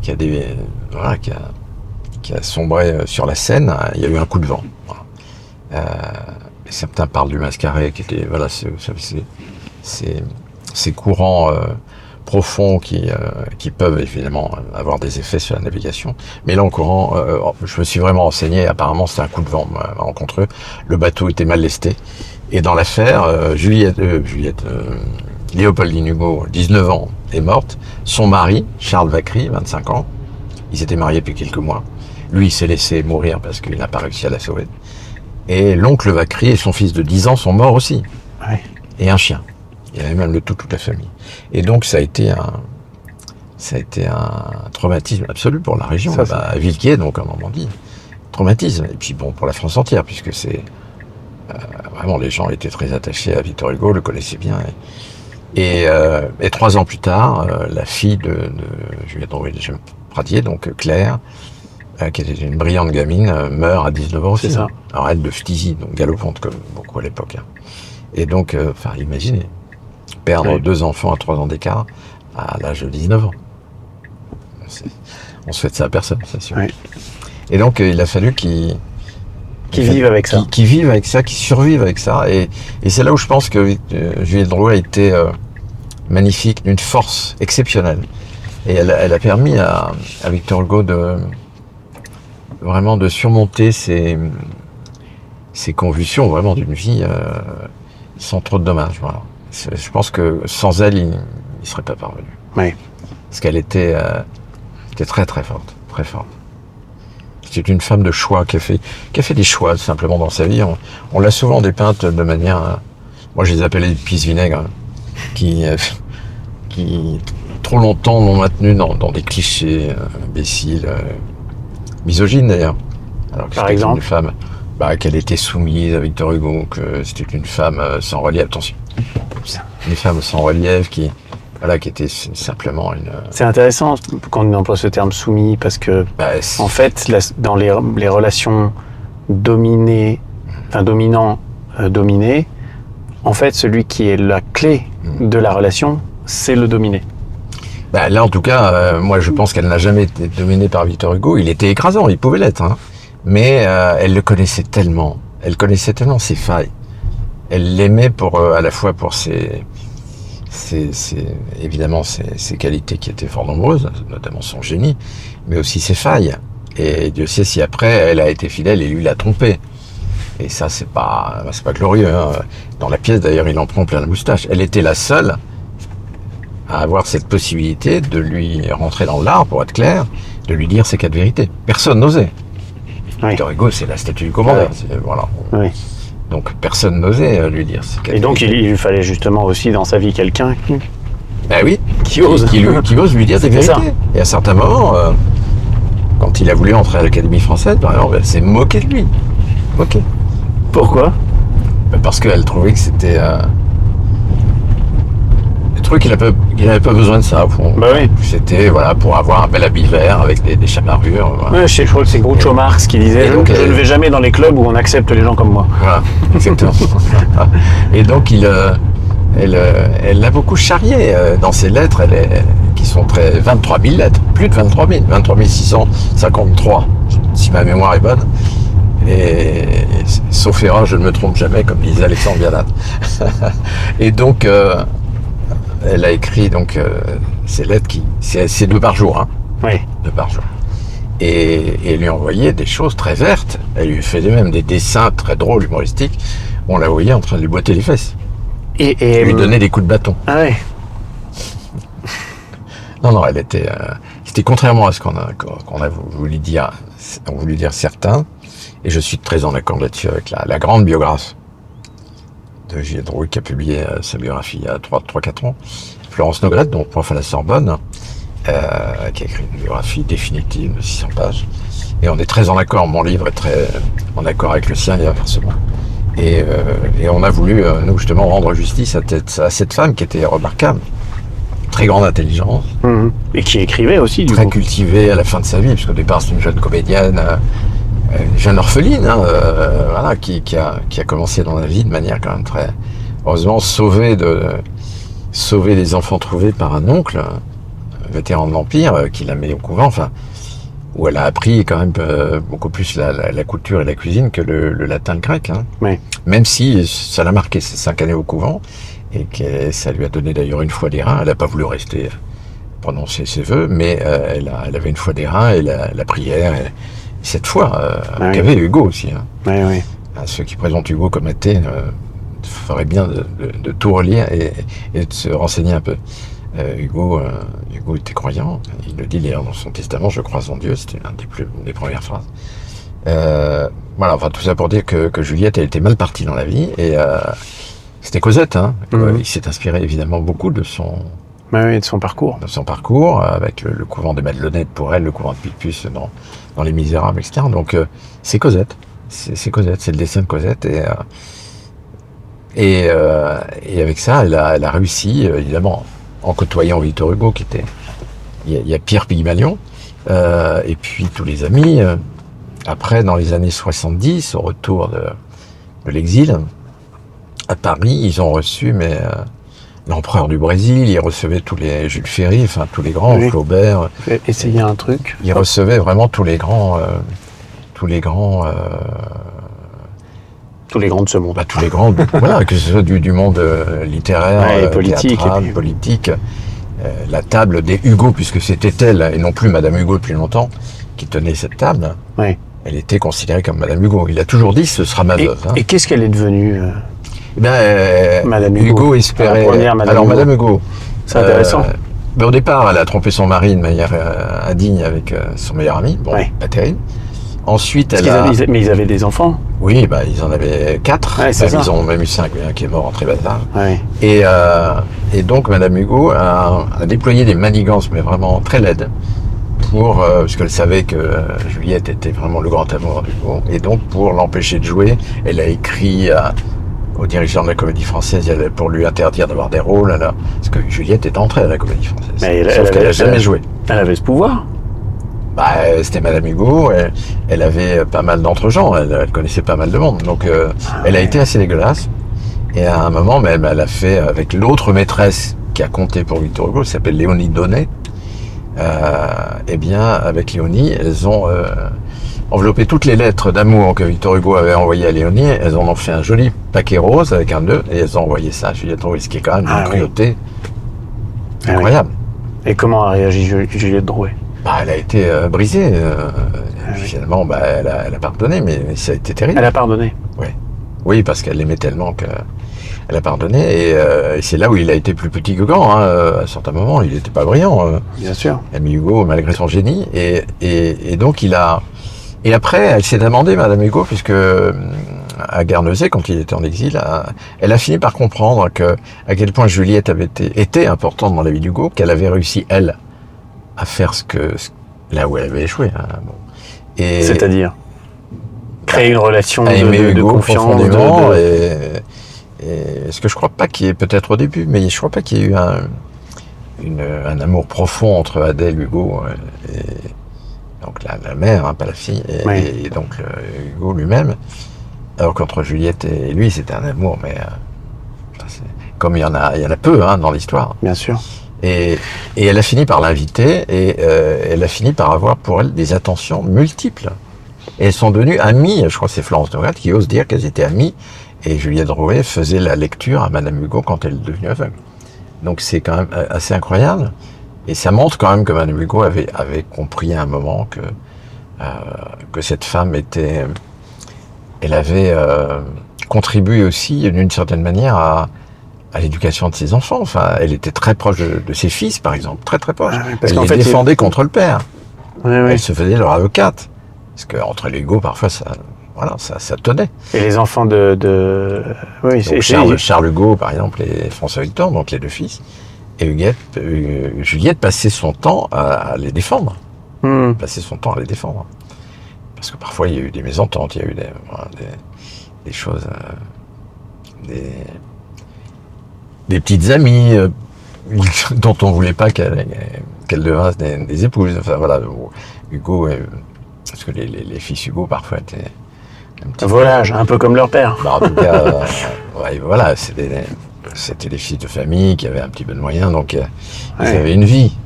qui a sombré sur la Seine. Il y a eu un coup de vent. Certains parlent du Mascaret, qui était ces courants profonds qui peuvent évidemment avoir des effets sur la navigation. Mais là, en courant, je me suis vraiment renseigné. Apparemment, c'était un coup de vent contre eux. Le bateau était mal lesté. Et dans l'affaire, Léopoldine Hugo, 19 ans, est morte. Son mari, Charles Vacry, 25 ans, ils étaient mariés depuis quelques mois. Lui, il s'est laissé mourir parce qu'il n'a pas réussi à la sauver. Et l'oncle Vacry et son fils de 10 ans sont morts aussi. Et un chien. Il y avait même toute la famille. Et donc, ça a été un traumatisme absolu pour la région, à Villequier, donc en Normandie. Traumatisme. Et puis pour la France entière, puisque c'est... vraiment, les gens étaient très attachés à Victor Hugo, le connaissaient bien. Et 3 ans plus tard, la fille de Juliette Drouet de Pradier, donc Claire, qui était une brillante gamine, meurt à 19 ans aussi. Alors elle de phtisie, donc galopante comme beaucoup à l'époque. Et donc, imaginez, perdre 2 enfants à 3 ans d'écart à l'âge de 19 ans. On souhaite ça à personne, c'est sûr. Et donc, il a fallu qu'ils vivent avec ça. Qui vivent avec ça, qui survivent avec ça. Et c'est là où je pense que Juliette Drouet a été magnifique, d'une force exceptionnelle. Et elle a permis à Victor Hugo vraiment de surmonter ces convulsions vraiment d'une vie sans trop de dommages. Voilà. Je pense que sans elle, il ne serait pas parvenu. Parce qu'elle était très très forte, très forte. C'est une femme de choix qui a fait des choix simplement dans sa vie. On l'a souvent dépeinte de manière, moi je les appelle les pisse-vinaigre, qui trop longtemps l'ont maintenue dans des clichés imbéciles, misogynes d'ailleurs. Alors que par exemple, une femme qu'elle était soumise à Victor Hugo, que c'était une femme sans relief. Attention, une femme sans relief qui voilà, qui était simplement une... C'est intéressant quand on emploie ce terme soumis, parce que, en fait, dans les relations dominées, enfin dominant, dominé, en fait, celui qui est la clé de la relation, c'est le dominé. Là, en tout cas, moi, je pense qu'elle n'a jamais été dominée par Victor Hugo. Il était écrasant, il pouvait l'être, hein. Mais elle le connaissait tellement. Elle connaissait tellement ses failles. Elle l'aimait à la fois pour évidemment ses qualités qui étaient fort nombreuses, notamment son génie, mais aussi ses failles. Et Dieu sait si après, elle a été fidèle et lui l'a trompé. Et ça, c'est pas glorieux, hein. Dans la pièce, d'ailleurs, il en prend plein la moustache. Elle était la seule à avoir cette possibilité de lui rentrer dans l'art, pour être clair, de lui dire ses 4 vérités. Personne n'osait. Oui. Victor Hugo, c'est la statue du commandeur. Voilà. Oui. Donc personne n'osait lui dire ses 4 Et donc vérités. il lui fallait justement aussi dans sa vie quelqu'un qui ose lui dire des vérités. Ça. Et à certains moments, quand il a voulu entrer à l'Académie française, par exemple, elle s'est moquée de lui. Moquée. Pourquoi ? Parce qu'elle trouvait que c'était... Je trouvais qu'il n'avait pas besoin de ça. Oui. C'était pour avoir un bel habit vert avec des chamarrures. Voilà. Ouais, je crois que c'est Groucho Marx qui disait donc, je ne vais jamais dans les clubs où on accepte les gens comme moi. Voilà, exactement. Et donc elle l'a beaucoup charrié dans ses lettres, qui sont 23 000 lettres, plus de 23 653, si ma mémoire est bonne. Et sauf erreur, je ne me trompe jamais, comme disait Alexandre Vialat. Et donc, elle a écrit ces lettres c'est 2 par jour, hein. Oui. 2 par jour. Et elle lui envoyait des choses très vertes. Elle lui faisait même des dessins très drôles, humoristiques. On la voyait en train de lui botter les fesses. Et lui donnait des coups de bâton. Ah ouais. Non, elle était... c'était contrairement à ce qu'on a voulu dire certains. Et je suis très en accord là-dessus avec la grande biographe de Juliette Drouet qui a publié sa biographie il y a 3-4 ans. Florence Nogrette, donc prof à la Sorbonne, qui a écrit une biographie définitive de 600 pages. Et on est très en accord, mon livre est très en accord avec le sien et inversement. Et on a voulu, nous, justement, rendre justice à cette femme qui était remarquable. Très grande intelligence. Et qui écrivait aussi, du très coup. cultivée à la fin de sa vie, puisqu'au départ, c'est une jeune comédienne, une jeune orpheline, hein, voilà, qui a commencé dans la vie de manière quand même très... Heureusement, sauvée des enfants trouvés par un oncle, vétéran de l'Empire, qui l'a mis au couvent, enfin, où elle a appris quand même beaucoup plus la couture et la cuisine que le latin et le grec. Hein. Oui. Même si ça l'a marqué ces 5 années au couvent, et que ça lui a donné d'ailleurs une foi des reins. Elle n'a pas voulu rester prononcer ses vœux, mais elle avait une foi des reins et la prière, et cette foi qu'avait Hugo aussi. Hein. Oui. Ceux qui présentent Hugo comme athée feraient bien de tout relire et de se renseigner un peu. Hugo était croyant, il le dit d'ailleurs dans son testament, je crois en Dieu, c'était une des premières phrases. Voilà, enfin tout ça pour dire que Juliette, elle était mal partie dans la vie, et c'était Cosette, hein. Il s'est inspiré évidemment beaucoup de son parcours. De son parcours, avec le couvent des Madelonnettes pour elle, le couvent de Picpus dans Les Misérables, etc. Donc c'est Cosette, c'est Cosette, c'est le dessin de Cosette, et avec ça, elle a réussi, évidemment, en côtoyant Victor Hugo, qui était... Il y a Pierre Pygmalion, et puis tous les amis. Après, dans les années 70, au retour de l'exil, à Paris, ils ont reçu l'empereur du Brésil, ils recevaient tous les Jules Ferry, enfin tous les grands, Flaubert. Essayer un truc. Ils recevaient vraiment tous les grands de ce monde. Tous les grands, voilà, que ce soit du monde littéraire, politique, théâtral, politique. La table des Hugo, puisque c'était elle, et non plus Madame Hugo depuis longtemps, qui tenait cette table. Oui. Elle était considérée comme Madame Hugo. Il a toujours dit, ce sera ma veuve. Et qu'est-ce qu'elle est devenue Madame Hugo espérait... Madame Hugo. C'est intéressant. Au départ, elle a trompé son mari de manière indigne avec son meilleur ami. Bon, pas terrible. Ensuite, mais ils avaient des enfants. Oui, ils en avaient 4. Ouais, ils en ont même eu 5, un qui est mort en très bas âge. Ouais. Et donc, Madame Hugo a déployé des manigances, mais vraiment très laides, parce qu'elle savait que Juliette était vraiment le grand amour d'Hugo. Et donc, pour l'empêcher de jouer, elle a écrit aux dirigeants de la Comédie Française pour lui interdire d'avoir des rôles. Parce que Juliette est entrée à la Comédie Française. Mais sauf qu'elle n'a jamais joué. Elle avait ce pouvoir. C'était Madame Hugo, elle avait pas mal d'entre-gens, elle connaissait pas mal de monde, donc elle a été assez dégueulasse. Et à un moment, même, elle a fait avec l'autre maîtresse qui a compté pour Victor Hugo, qui s'appelle Léonie Donnet. Eh bien, avec Léonie, elles ont enveloppé toutes les lettres d'amour que Victor Hugo avait envoyées à Léonie. Elles en ont fait un joli paquet rose avec un nœud, et elles ont envoyé ça à Juliette Drouet, ce qui est quand même une cruauté incroyable. Et comment a réagi Juliette Drouet? Elle a été brisée. Finalement, elle a pardonné, mais ça a été terrible. Elle a pardonné. Oui, parce qu'elle l'aimait tellement qu'elle a pardonné. Et c'est là où il a été plus petit que grand. À certains moments, il n'était pas brillant. Bien sûr. Ami Hugo, malgré son génie. Et donc, il a... Et après, elle s'est amendée, Madame Hugo, puisque à Guernesey, quand il était en exil, elle a fini par comprendre à quel point Juliette était importante dans la vie d'Hugo, qu'elle avait réussi, elle, à faire là où elle avait échoué. C'est-à-dire créer une relation de confiance, profondément. Et ce que je crois pas qu'il y ait, peut-être au début, mais je crois pas qu'il y ait eu un amour profond entre Adèle, Hugo, et donc la mère, pas la fille, et donc Hugo lui-même. Alors qu'entre Juliette et lui, c'était un amour, mais comme il y en a peu dans l'histoire. Bien sûr. Et elle a fini par l'inviter, et elle a fini par avoir pour elle des attentions multiples. Et elles sont devenues amies. Je crois que c'est Florence Nogat qui ose dire qu'elles étaient amies. Et Juliette Drouet faisait la lecture à Madame Hugo quand elle est devenue aveugle. Donc c'est quand même assez incroyable. Et ça montre quand même que Madame Hugo avait compris à un moment que cette femme elle avait contribué aussi d'une certaine manière à l'éducation de ses enfants. Enfin, elle était très proche de ses fils, par exemple, très très proche. Elle les défendait contre le père. Elle se faisait leur avocate. Parce qu'entre les Hugo, parfois, ça tenait. Et les enfants Charles Hugo, par exemple, et François Victor, donc les deux fils, et Juliette passait son temps à les défendre. Passait son temps à les défendre. Parce que parfois, il y a eu des mésententes, il y a eu des choses... des petites amies dont on voulait pas qu'elles devinssent des épouses. Enfin, voilà, Hugo... parce que les fils Hugo, parfois, étaient un petit volage, un peu comme leur père. En tout cas, voilà, c'était des fils de famille qui avaient un petit peu de moyens, donc ils avaient une vie,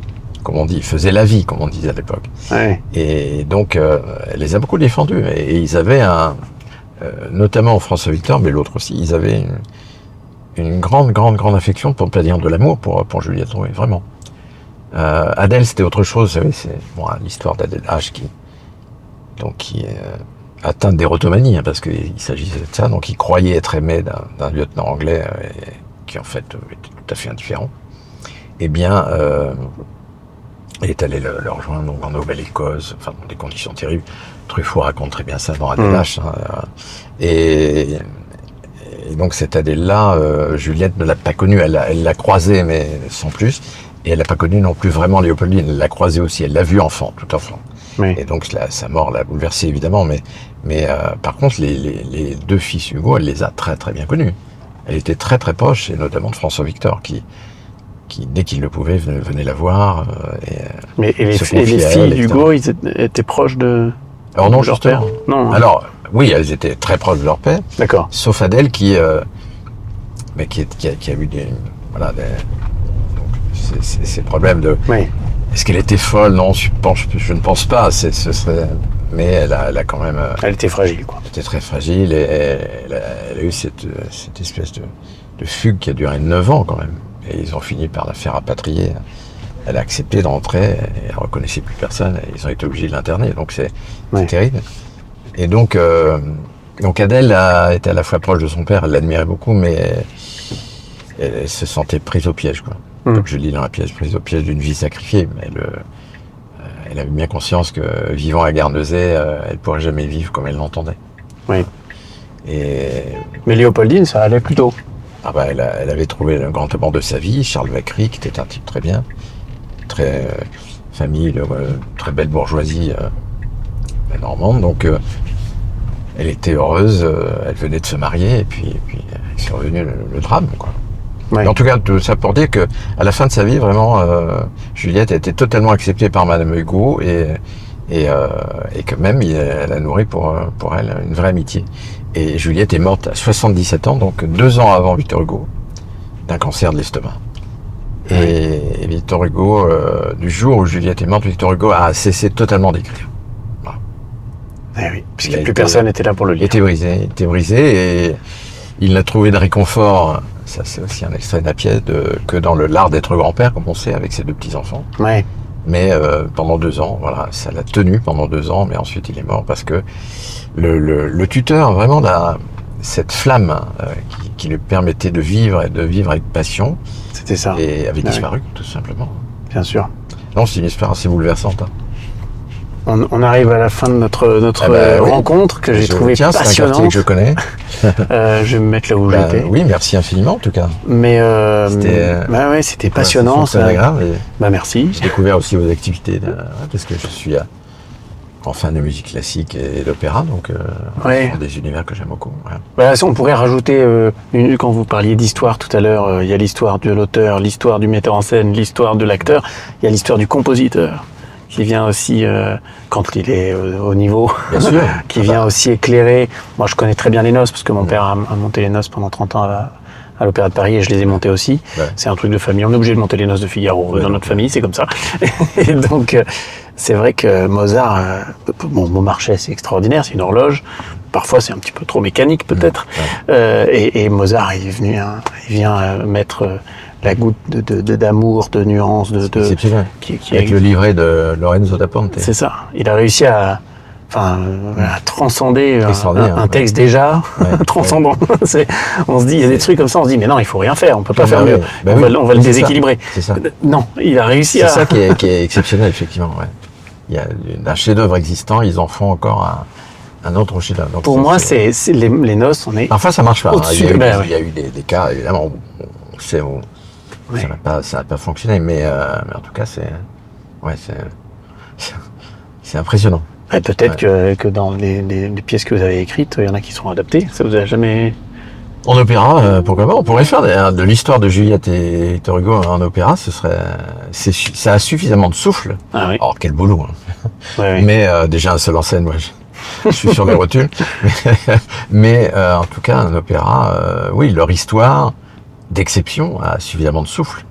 comme on dit, ils faisaient la vie, comme on disait à l'époque. Et donc, elle les a beaucoup défendus. Et ils avaient notamment François Victor, mais l'autre aussi, ils avaient une grande affection, pour ne pas dire de l'amour, pour Juliette Drouet, vraiment. Adèle, c'était autre chose, vous savez, c'est l'histoire d'Adèle H qui est atteinte d'érotomanie, parce qu'il s'agissait de ça, donc il croyait être aimé d'un lieutenant anglais qui en fait était tout à fait indifférent. Eh bien, elle est allée le rejoindre donc, en Nouvelle-Écosse, enfin dans des conditions terribles. Truffaut raconte très bien ça dans Adèle H. Et donc cette Adèle-là, Juliette ne l'a pas connue, elle l'a croisée, mais sans plus. Et elle n'a pas connu non plus vraiment Léopoldine, elle l'a croisée aussi, elle l'a vue enfant, tout enfant. Et donc sa mort l'a bouleversée évidemment, mais par contre les deux fils Hugo, elle les a très très bien connus. Elle était très très proche, et notamment de François Victor qui dès qu'il le pouvait venait la voir. Et les filles d'Hugo, ils étaient proches de... Alors non, justement. Non. Alors oui, elles étaient très proches de leur père. D'accord. Sauf Adèle qui a eu ces problèmes de... Est-ce qu'elle était folle? Non, je ne pense pas. Mais elle a quand même... Elle était fragile, quoi. Elle était très fragile, et elle a eu cette espèce de fugue qui a duré 9 ans, quand même. Et ils ont fini par la faire rapatrier. Elle a accepté d'entrer, et elle ne reconnaissait plus personne, et ils ont été obligés de l'interner. Donc c'est terrible. Et donc Adèle était à la fois proche de son père, elle l'admirait beaucoup, mais elle se sentait prise au piège, quoi. Comme je lis dans la pièce, prise au piège d'une vie sacrifiée. Mais elle avait bien conscience que vivant à Guernesey, elle ne pourrait jamais vivre comme elle l'entendait. Mais Léopoldine, ça allait plutôt. Elle avait trouvé le grand amant de sa vie, Charles Vacry, qui était un type très bien, très famille, très belle bourgeoisie normande. Donc elle était heureuse, elle venait de se marier, et puis ils survenu le drame, quoi. Ouais. En tout cas, tout ça pour dire que à la fin de sa vie, vraiment, Juliette a été totalement acceptée par Madame Hugo et que même elle a nourri pour elle une vraie amitié. Et Juliette est morte à 77 ans, donc 2 ans avant Victor Hugo, d'un cancer de l'estomac. Et Victor Hugo, du jour où Juliette est morte, Victor Hugo a cessé totalement d'écrire. Voilà. Oui, puisque plus personne n'était là pour le lire. Il était brisé et il n'a trouvé de réconfort, ça c'est aussi un extrait de la pièce, que dans le l'art d'être grand-père, comme on sait, avec ses 2 petits-enfants. Ouais. Mais pendant 2 ans, voilà, ça l'a tenu pendant 2 ans, mais ensuite il est mort parce que le tuteur, vraiment, cette flamme qui lui permettait de vivre avec passion, c'était ça. Et avait disparu, tout simplement. Bien sûr. Non, c'est une histoire assez bouleversante. Hein. On arrive à la fin de notre rencontre que j'ai trouvée passionnante. C'est un quartier que je connais. Je vais me mettre là où j'étais. Oui, merci infiniment en tout cas. Mais c'était passionnant. C'est agréable. Merci. J'ai découvert aussi vos activités parce que je suis en fan de musique classique et d'opéra, donc des univers que j'aime beaucoup. Ouais. Voilà, on pourrait rajouter, quand vous parliez d'histoire tout à l'heure, il y a l'histoire de l'auteur, l'histoire du metteur en scène, l'histoire de l'acteur, il y a l'histoire du compositeur, qui vient aussi, quand il est au niveau, bien sûr, qui vient aussi éclairer. Moi, je connais très bien les noces, parce que mon père a monté les noces pendant 30 ans à l'Opéra de Paris, et je les ai montées aussi. Ouais. C'est un truc de famille. On est obligé de monter les noces de Figaro dans notre famille, c'est comme ça. Et donc, c'est vrai que Mozart, Beaumarchais, c'est extraordinaire, c'est une horloge. Parfois, c'est un petit peu trop mécanique, peut-être. Et Mozart, il vient mettre la goutte d'amour, de nuance, avec le livret de Lorenzo da Ponte. C'est ça. Il a réussi à transcender un texte déjà transcendant. On se dit, il y a des trucs comme ça, on se dit, mais non, il faut rien faire, on peut pas faire mieux. On va le déséquilibrer. C'est ça. Non, il a réussi à... C'est ça qui est exceptionnel, effectivement. Ouais. Il y a un chef-d'œuvre existant, ils en font encore un autre chef-d'œuvre. Pour moi, c'est les noces, on est. Parfois, ça marche pas. Il y a eu des cas, évidemment, ça n'a pas fonctionné, mais en tout cas, c'est impressionnant. Et peut-être que dans les pièces que vous avez écrites, il y en a qui seront adaptées. Ça vous a jamais... En opéra, pourquoi pas. On pourrait faire de l'histoire de Juliette et Victor Hugo en opéra. Ça a suffisamment de souffle. Ah oui. Alors, quel boulot. Hein. Oui. Mais déjà, un seul en scène, moi, je suis sur les rotules. Mais en tout cas, un opéra, oui, leur histoire d'exception a suffisamment de souffle.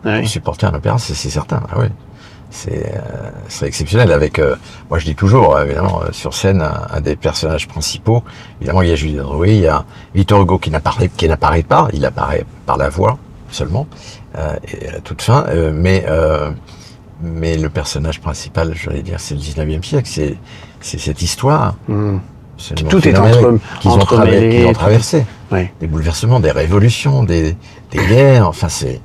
Oui. Pour supporter un opéra, c'est certain. Ah, oui. C'est exceptionnel avec, moi je dis toujours, évidemment, sur scène, un des personnages principaux, évidemment il y a Julien Drouet, il y a Victor Hugo qui n'apparaît pas, il apparaît par la voix seulement, et à la toute fin, mais le personnage principal, j'allais dire, c'est le 19e siècle, c'est cette histoire. Tout est qu'ils ont traversé. Oui. Des bouleversements, des révolutions, des guerres, enfin c'est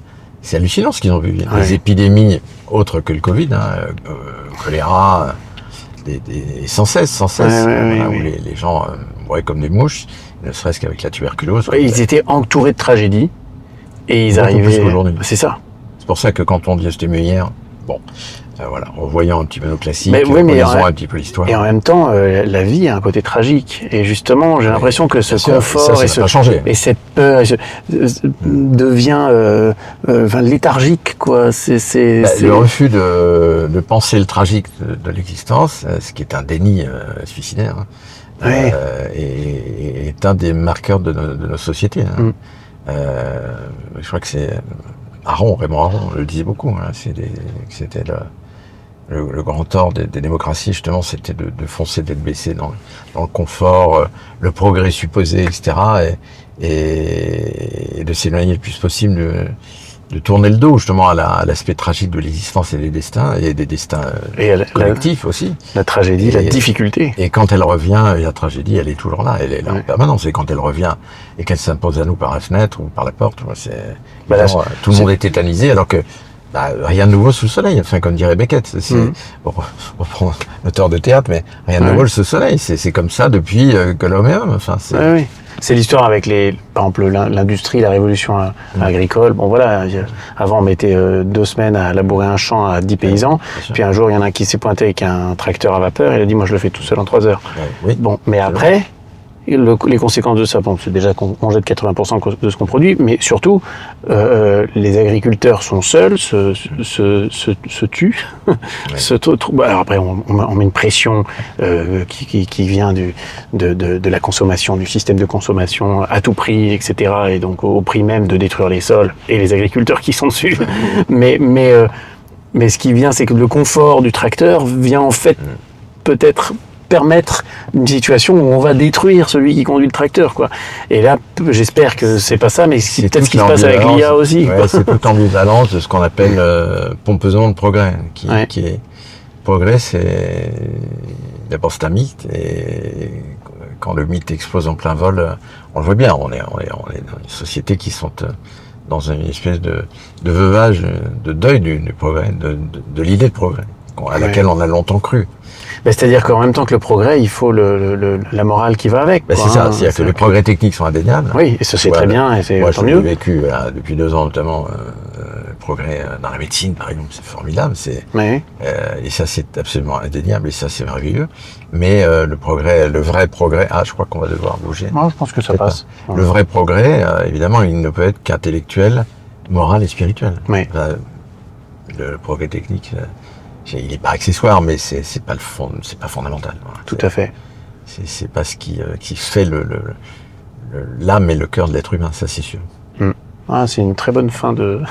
hallucinant ce qu'ils ont vu. Des épidémies autres que le Covid, choléra, sans cesse, où les gens mouraient comme des mouches, ne serait-ce qu'avec la tuberculose. Ils étaient entourés de tragédies et ils arrivaient. Plus qu'aujourd'hui. C'est ça. C'est pour ça que quand on dit c'était mieux hier, voilà, en voyant un petit peu nos classiques, en lisant un petit peu l'histoire. Et en même temps, la vie a un côté tragique. Et justement, j'ai l'impression que ce confort et cette peur devient léthargique, quoi. Le refus de penser le tragique de l'existence, ce qui est un déni suicidaire, est un des marqueurs de nos sociétés. Hein. Je crois que c'est Raymond Aron le disait beaucoup. Hein, c'était le grand tort des démocraties, justement, c'était de foncer, d'être baissé dans le confort, le progrès supposé, etc. Et de s'éloigner le plus possible de tourner le dos, justement, à l'aspect tragique de l'existence et des destins collectifs aussi. La tragédie, la difficulté. Et quand elle revient, la tragédie, elle est toujours là, elle est là en permanence. Et quand elle revient et qu'elle s'impose à nous par la fenêtre ou par la porte, tout le monde est tétanisé, alors que rien de nouveau sous le soleil, enfin comme dirait Beckett, pour reprendre l'auteur de théâtre, mais rien de nouveau sous le soleil, c'est comme ça depuis que l'homme est homme. Enfin, c'est l'histoire avec par exemple l'industrie, la révolution agricole. Bon voilà, avant on mettait 2 semaines à labourer un champ à 10 paysans, puis un jour il y en a un qui s'est pointé avec un tracteur à vapeur, et il a dit moi je le fais tout seul en 3 heures. Bon, mais après, les conséquences de ça, bon, c'est déjà qu'on jette 80% de ce qu'on produit, mais surtout, les agriculteurs sont seuls, se tuent. Alors après, on met une pression qui vient de la consommation, du système de consommation à tout prix, etc. Et donc au prix même de détruire les sols et les agriculteurs qui sont dessus. Mais ce qui vient, c'est que le confort du tracteur vient en fait peut-être permettre une situation où on va détruire celui qui conduit le tracteur, quoi. Et là, j'espère que c'est pas ça, mais c'est peut-être ce qui se passe avec l'IA aussi. Ouais, c'est tout ambivalence de ce qu'on appelle pompesement de progrès, qui est progrès, c'est d'abord c'est un mythe, et quand le mythe explose en plein vol, on le voit bien, on est dans des sociétés qui sont dans une espèce de veuvage, de deuil du progrès, de l'idée de progrès, à laquelle on a longtemps cru. C'est-à-dire qu'en même temps que le progrès, il faut la morale qui va avec. C'est ça, c'est-à-dire que les progrès techniques sont indéniables. Oui, et ça c'est très bien, et c'est tant mieux. Moi, j'ai vécu depuis 2 ans notamment le progrès dans la médecine, par exemple, c'est formidable, et ça c'est absolument indéniable, et ça c'est merveilleux. Mais le vrai progrès, je crois qu'on va devoir bouger. Moi, je pense que ça passe. Le vrai progrès, évidemment, il ne peut être qu'intellectuel, moral et spirituel. Oui. Le progrès technique, il n'est pas accessoire, mais c'est pas pas fondamental. Voilà. Tout à fait. C'est pas ce qui fait l'âme et le cœur de l'être humain, ça c'est sûr. C'est une très bonne fin de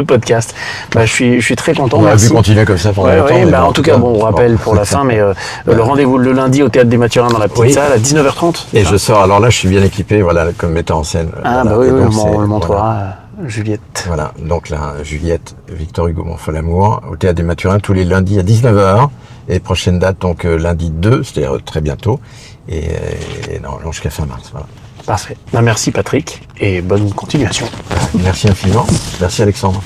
podcast. Je suis très content. On aurait pu continuer comme ça pendant longtemps. En tout cas, on rappelle pour la fin, mais le rendez-vous le lundi au Théâtre des Mathurins dans la petite salle à 19h30. Et je sors, alors là je suis bien équipé, comme metteur en scène. On le montrera. Juliette. Voilà, donc là, Juliette, Victor Hugo Montfort-l'Amour, au Théâtre des Mathurins, tous les lundis à 19h, et prochaine date, donc lundi 2, c'est-à-dire très bientôt, et non, jusqu'à fin mars, voilà. Parfait. Merci Patrick, et bonne continuation. Merci infiniment. Merci Alexandre.